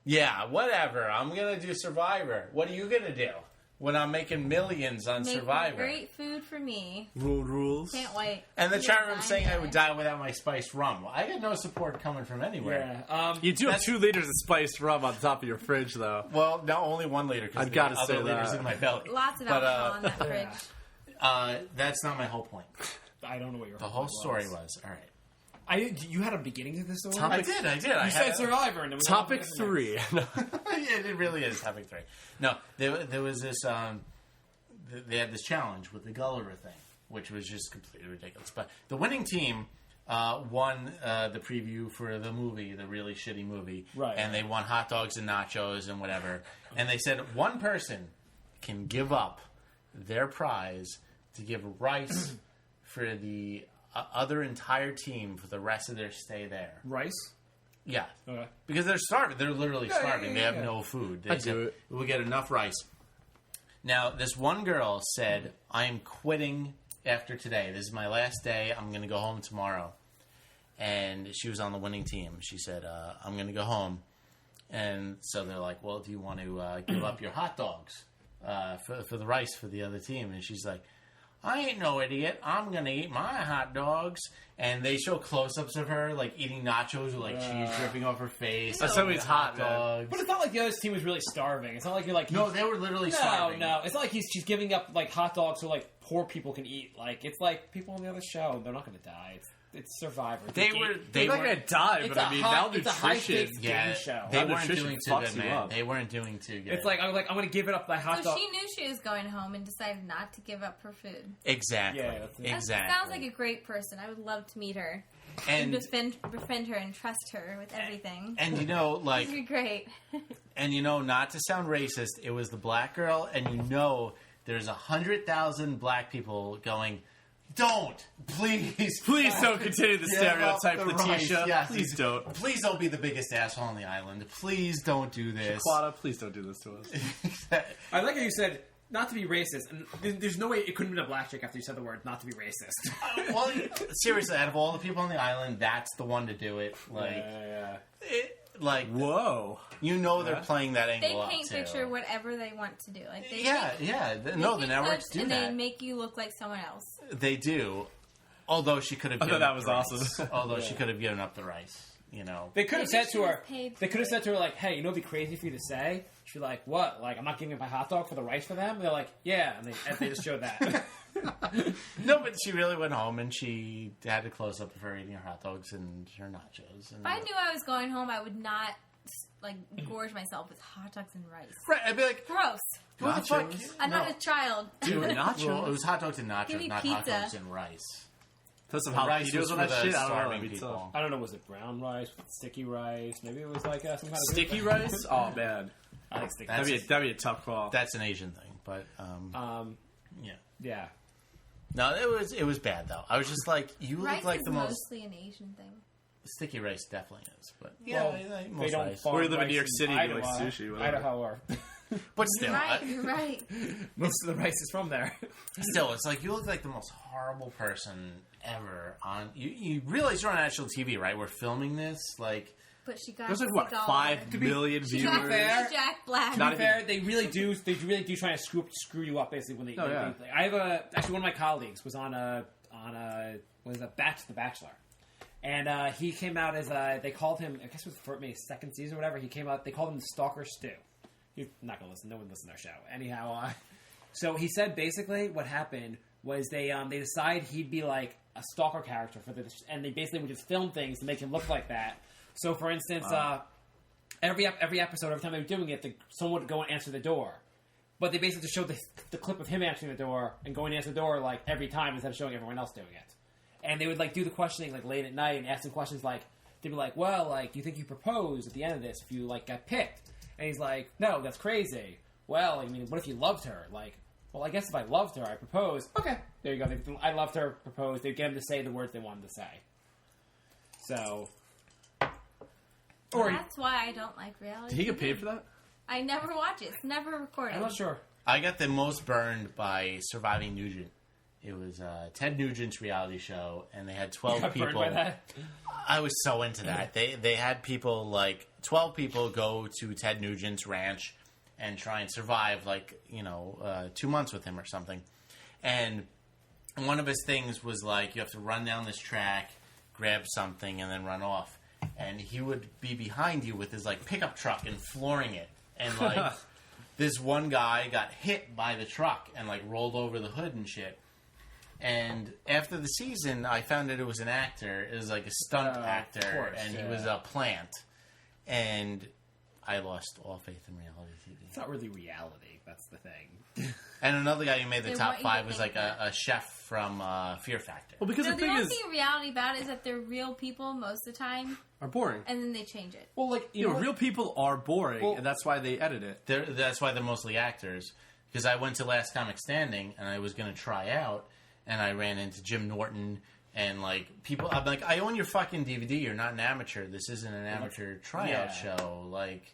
Yeah, whatever. I'm going to do Survivor. What are you going to do when I'm making millions on Make Survivor? great food for me. Rules. Can't wait. And the Yeah, chat room I saying know. I would die without my spiced rum. I get no support coming from anywhere. Yeah. You do have 2 liters of spiced rum on top of your fridge, though. Well, now only 1 liter because I've gotta other say liters that. in my belly. Lots of But, alcohol in that fridge. That's not my whole point. I don't know what your The whole story was. All right. You had a beginning to this story? I did. You said Survivor. And Topic 3. Yeah, it really is topic 3. No, there was this. They had this challenge with the Gulliver thing, which was just completely ridiculous. But the winning team won the preview for the movie, the really shitty movie, right? And they won hot dogs and nachos and whatever. And they said one person can give up their prize to give rice for the other entire team for the rest of their stay there. Rice? Yeah. Okay. Because they're starving. They're literally starving. They have yeah. no food. They I said, do it. we'll get enough rice. Now, this one girl said, I am quitting after today. This is my last day. I'm going to go home tomorrow. And she was on the winning team. She said, I'm going to go home. And so they're like, well, do you want to give up your hot dogs for the rice for the other team? And she's like, I ain't no idiot. I'm going to eat my hot dogs. And they show close-ups of her, like, eating nachos with, like, cheese dripping off her face. That's always hot, man. dogs. But it's not like the other team was really starving. It's not like you're like... No, they were literally starving. No. It's not like she's giving up, like, hot dogs so, like, poor people can eat. Like, it's like people on the other show, they're not going to die. It's Survivor. They're not going to die, but I mean, malnutrition. It's a high-stakes game show. They weren't Malnutrition doing too fucks good, you man. up. They weren't doing too good. It's like, I'm going to give it up my hot So dog. she knew she was going home and decided not to give up her food. Exactly. Yeah, that's it. Exactly. That sounds like a great person. I would love to meet her. And befriend her and trust her with everything. And you know, like, This would be great. and you know, not to sound racist, it was the black girl, and you know, there's 100,000 black people going, don't, please don't continue the give stereotype, up the Letitia. rice. Yes. Please don't. Please don't be the biggest asshole on the island. Please don't do this. Shaquata, please don't do this to us. I like how you said not to be racist, and there's no way it couldn't have been a black chick after you said the word not to be racist. Well, seriously, out of all the people on the island, that's the one to do it. Like, whoa, you know, they're playing that They angle up paint too. picture whatever they want to do. Like they Yeah, take, yeah. they No, the take networks clips do and that. they make you look like someone else. They do. Although she could have I given thought up that the was rice. awesome. Although she could have given up the rice. You know. They could have Maybe said she to was her. paid They for could have it. said to her like, "Hey, you know, it'd be crazy for you to say." She's like, "What? Like, I'm not giving up my hot dog for the rice for them?" And they're like, "Yeah," and they just showed that. No, but she really went home and she had a close up of her eating her hot dogs and her nachos. And If I knew I was going home, I would not like gorge myself with hot dogs and rice. Right, I'd be like, Gross. who the fuck? I'm not a child. Dude, nachos. It was hot dogs and nachos, Give me not hot pizza. dogs and rice. Put some The rice jalapenos was on for that the shit. I don't know. starving Maybe people. I don't know. Was it brown rice, sticky rice? Maybe it was like some kind of Sticky rice? Oh man, I like sticky. that'd be a tough call. That's an Asian thing, but yeah. Yeah. No, it was bad though. I was just like, you Rice look like is the most mostly an Asian thing. sticky rice. Definitely is, but Well, most they don't rice. farm Or you live in rice New York City, you Idaho, like sushi, whatever. Idaho, or But still, You're right. most of the rice is from there. still, it's like you look like the most horrible person ever. On you realize you're on national TV, right? We're filming this, like. But she got There's like what $6. 5 million She viewers. got fair. Jack Black. To be fair, they really do try to screw you up basically when they. Oh, yeah. I have actually one of my colleagues was on a what is that? The Bachelor, And he came out as they called him. I guess it was for maybe second season or whatever. He came out. They called him Stalker Stu. He's not gonna listen. No one listens to their show. Anyhow, so he said basically what happened was they decided he'd be like a stalker character for this, and they basically would just film things to make him look like that. So, for instance, every episode, every time they were doing it, someone would go and answer the door. But they basically just showed the clip of him answering the door and going to answer the door like every time instead of showing everyone else doing it. And they would like do the questioning like late at night and ask him questions like they'd be like, "Well, like, do you think you propose at the end of this if you like got picked?" And he's like, "No, that's crazy." Well, I mean, what if you loved her? Like, well, I guess if I loved her, I propose. Okay, there you go. I loved her, proposed. They get him to say the words they wanted to say. So, that's why I don't like reality. Did he get paid for that? I never watch it. It's never recorded. I'm not sure. I got the most burned by Surviving Nugent. It was Ted Nugent's reality show, and they had 12 got people. burned by that? I was so into that. They had people, like, 12 people go to Ted Nugent's ranch and try and survive, 2 months with him or something. And one of his things was, like, you have to run down this track, grab something, and then run off. And he would be behind you with his, like, pickup truck and flooring it. And, like, this one guy got hit by the truck and, like, rolled over the hood and shit. And after the season, I found that it was an actor. It was like a stunt actor, course, and he was a plant. And I lost all faith in reality TV. It's not really reality. That's the thing. And another guy who made the They top want you to 5 was think like a chef from Fear Factor. Well, because No, the the thing only is, thing reality about it is that they're real people most of the time, are boring. and then they change it. Well, like You know, what? real people are boring, Well- and that's why they edit it. That's why they're mostly actors. Because I went to Last Comic Standing, and I was going to try out, and I ran into Jim Norton and, like, people. I'm like, I own your fucking DVD. You're not an amateur. This isn't an amateur tryout show. Like,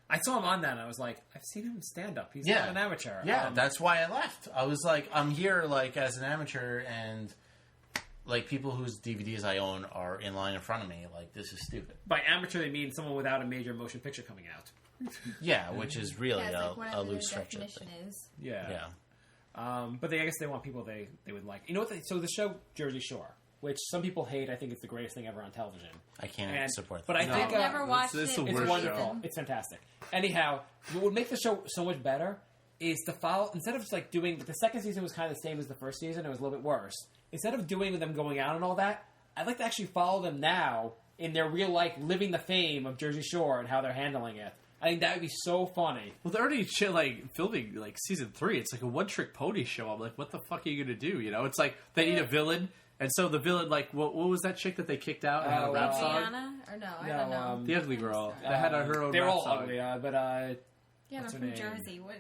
I saw him on that, and I was like, I've seen him stand up. He's Yeah. not an amateur. yeah, that's why I left. I was like, I'm here, like, as an amateur, and, like, people whose DVDs I own are in line in front of me. Like, this is stupid. By amateur, they mean someone without a major motion picture coming out. Yeah, which is really Yeah, it's like a whatever loose their stretch of definition thing. is. Yeah. Yeah. But I guess they want people they would like. You know what? So the show Jersey Shore, which some people hate, I think it's the greatest thing ever on television. I can't And- support that. But I think I've never watched it's it. the it's worst wonderful. show. It's fantastic. Anyhow, what would make the show so much better is to follow, instead of just like doing, the second season was kind of the same as the first season, it was a little bit worse. Instead of doing them going out and all that, I'd like to actually follow them now in their real life, living the fame of Jersey Shore and how they're handling it. I think that would be so funny. Well, they're already filming like season 3. It's like a one-trick pony show. I'm like, what the fuck are you gonna do? You know, it's like they need a villain, and so the villain, like, what was that chick that they kicked out and had a rap song? Rihanna? Or no, I don't know. The ugly girl that had her own. They're rap all song. ugly, but Yeah, what's but her from name? Jersey. What?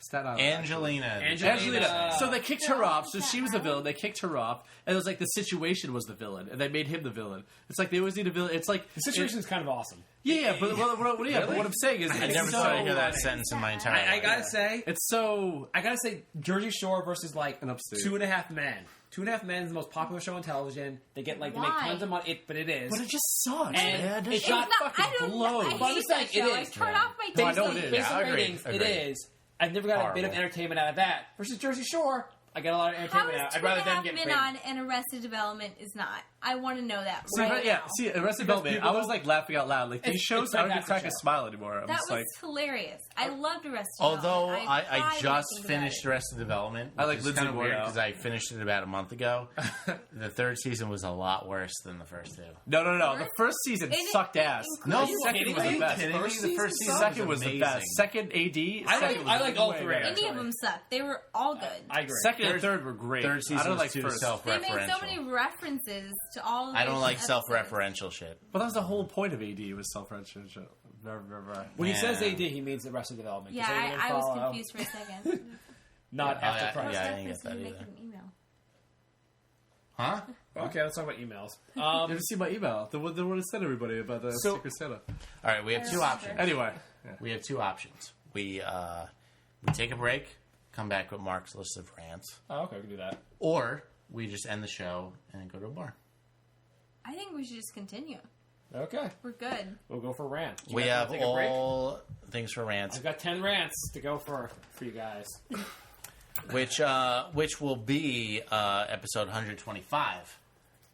Staten Island. Angelina. Angelina. So they kicked her off. So she was the villain. They kicked her off, and it was like the situation was the villain, and they made him the villain. It's like they always need a villain. It's like The situation is kind of awesome. Yeah, but what I'm saying is, I it's never so, thought I'd hear that sentence in my entire life. I gotta say, It's so. I gotta say, Jersey Shore versus like An upstate. 2.5 Men. 2.5 Men is the most popular show on television. They get like they make Why? tons of money, but it is. But it just sucks, And man. it's It's not not. I don't know. I But I'm hate just that saying, show. it I is. turn off my No, I based know on, it is. based on Yeah, agreed. ratings, it Agreed. is. I've never got a bit of Horrible. entertainment out of that. Versus Jersey Shore, I get a lot of How entertainment is out. Two I'd rather and a them Half get Men paid. on and Arrested Development is not? I want to know that See, right now. Arrested Development. people I was don't- like laughing out loud. Like these It's- shows, it's I don't even fantastic crack a show. smile anymore. I'm That just was like, hilarious. I loved Arrested Although Development. I cried just thinking about finished it. the rest of Development, I like which is Lindsey kind of weird now. because I finished it about a month ago. The third season was a lot worse than the first two. no. The first season It- sucked ass. No, The second kidding was me? the best. Kidding me? The first season Second was the amazing. best. Second AD. I second like was all way three. better. Any of them sucked. They were all good. I agree. Second and third were great. Third season I don't was like too first. They self-referential. made so many references to all of I don't those like episodes. self-referential shit. But that was the whole point of AD was self-referential. When he says Yeah. AD, he means Arrested Development. Yeah, So you didn't I was follow. confused for a second. Not Yeah, after yeah, Christ. yeah. I That didn't get person that make either. an email. Huh? Okay, let's talk about emails. You ever see my email? The one that sent everybody about the So- Secret Santa. All right, we have two options. Anyway, We have two options. We take a break, come back with Mark's list of rants, Oh, okay, we can do that. or we just end the show and go to a bar. I think we should just continue. Okay, We're good. we'll go for rants. You We guys have wanna take a break? all things for rants, I've got 10 rants to go for you guys. which will be episode 125.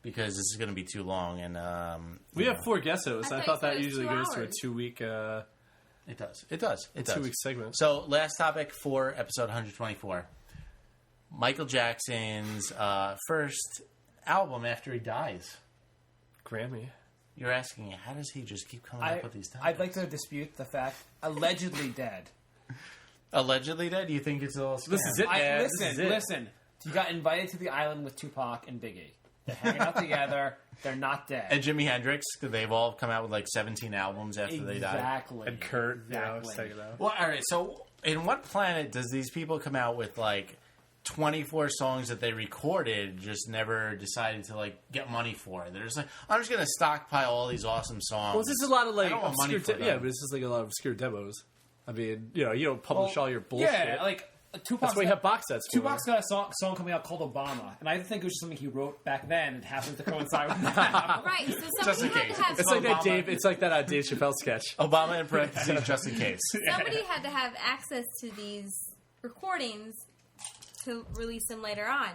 because this is going to be too long. And we have 4 guest hosts. I thought that usually goes to a 2-week. It does. It does. It does. 2-week segment. So last topic for episode 124. Michael Jackson's first album after he dies. Grammy. You're asking, how does he just keep coming up with these topics? I'd like to dispute the fact, allegedly dead. Allegedly dead? You think it's all scam? This is it, man. Listen. You got invited to the island with Tupac and Biggie. They're hanging out together. They're not dead. And Jimi Hendrix, they've all come out with like 17 albums after they died. Exactly. And Kurt, exactly. Well, all right. So, in what planet does these people come out with like 24 songs that they recorded, just never decided to like get money for? They're just like, I'm just going to stockpile all these awesome songs. Well, this is a lot of like I don't want money obscure for them. but it's just like a lot of obscure demos. I mean, you don't publish all your bullshit. Yeah, like Tupac's that's why you have box sets. Tupac's got a song coming out called Obama, and I think it was just something he wrote back then and happens to coincide with now. Right, so somebody had to have... It's like that Dave. It's like that Dave Chappelle sketch. Obama in parentheses, just in case. Somebody had to have access to these recordings to release them later on.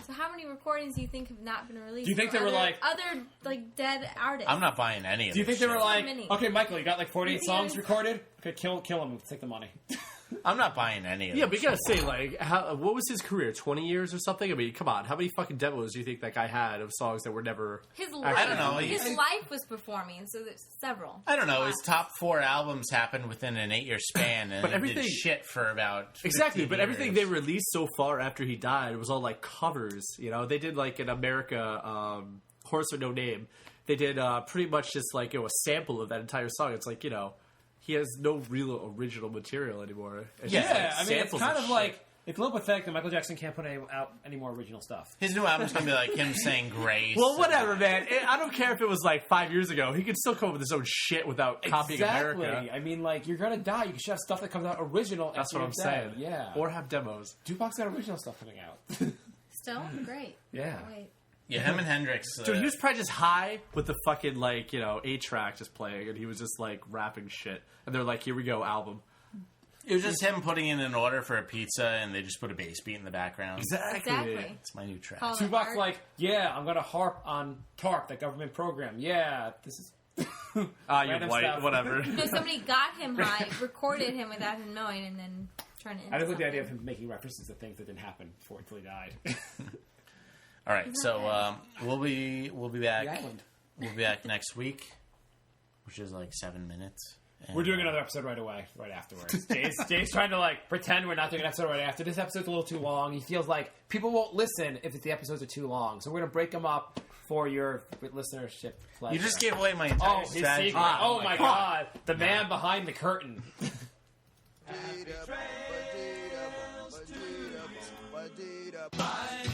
So how many recordings do you think have not been released? Do you think they were like... Other, like, dead artists? I'm not buying any of Do you think this they were shit. like, okay, Michael, you got like 48 songs recorded? Okay, kill him and take the money. I'm not buying any of Yeah, this but you gotta say, like, what was his career? 20 years or something? I mean, come on. How many fucking demos do you think that guy had of songs that were never... His life, I don't know. His life was performing, so there's several. I don't know. His top 4 albums happened within an 8-year span, and But he everything- did shit for about 15 Exactly, but years. everything they released so far after he died was all, like, covers. You know, they did, like, in America, Horse with No Name. They did pretty much just, like, a sample of that entire song. It's like, he has no real original material anymore. It's just, like, I mean, it's samples kind of of shit. like... It's a little pathetic that Michael Jackson can't put out any more original stuff. His new album's gonna be like him saying grace. Well, whatever, man. I don't care if it was like 5 years ago. He could still come up with his own shit without copying Exactly. America. I mean, like, you're gonna die. You should have stuff that comes out original. That's after what you're I'm dead. saying. Yeah. Or have demos. Tupac's got original stuff coming out. Still? Great. Yeah. Wait. Yeah, him and Hendrix. Dude, he was probably just high with the fucking, like, 8-track just playing, and he was just, like, rapping shit. And they're like, here we go, album. It was just him putting in an order for a pizza, and they just put a bass beat in the background. Exactly. It's my new track. Tupac's like, yeah, I'm gonna harp on TARP, that government program. Yeah, this is... You're Random white, stuff. whatever. No, somebody got him high, recorded him without him knowing, and then turned it into I just like the something. idea of him making references to things that didn't happen until he died. All right, so we'll be back. The island. We'll be back next week, which is like 7 minutes. And, We're doing another episode right away, right afterwards. Jay's trying to, like, pretend we're not doing an episode right after. This episode's a little too long. He feels like people won't listen if the episodes are too long. So we're going to break them up for your listenership pleasure. You just gave away my entire his strategy. secret. Oh, my God. The man behind the curtain. Bye.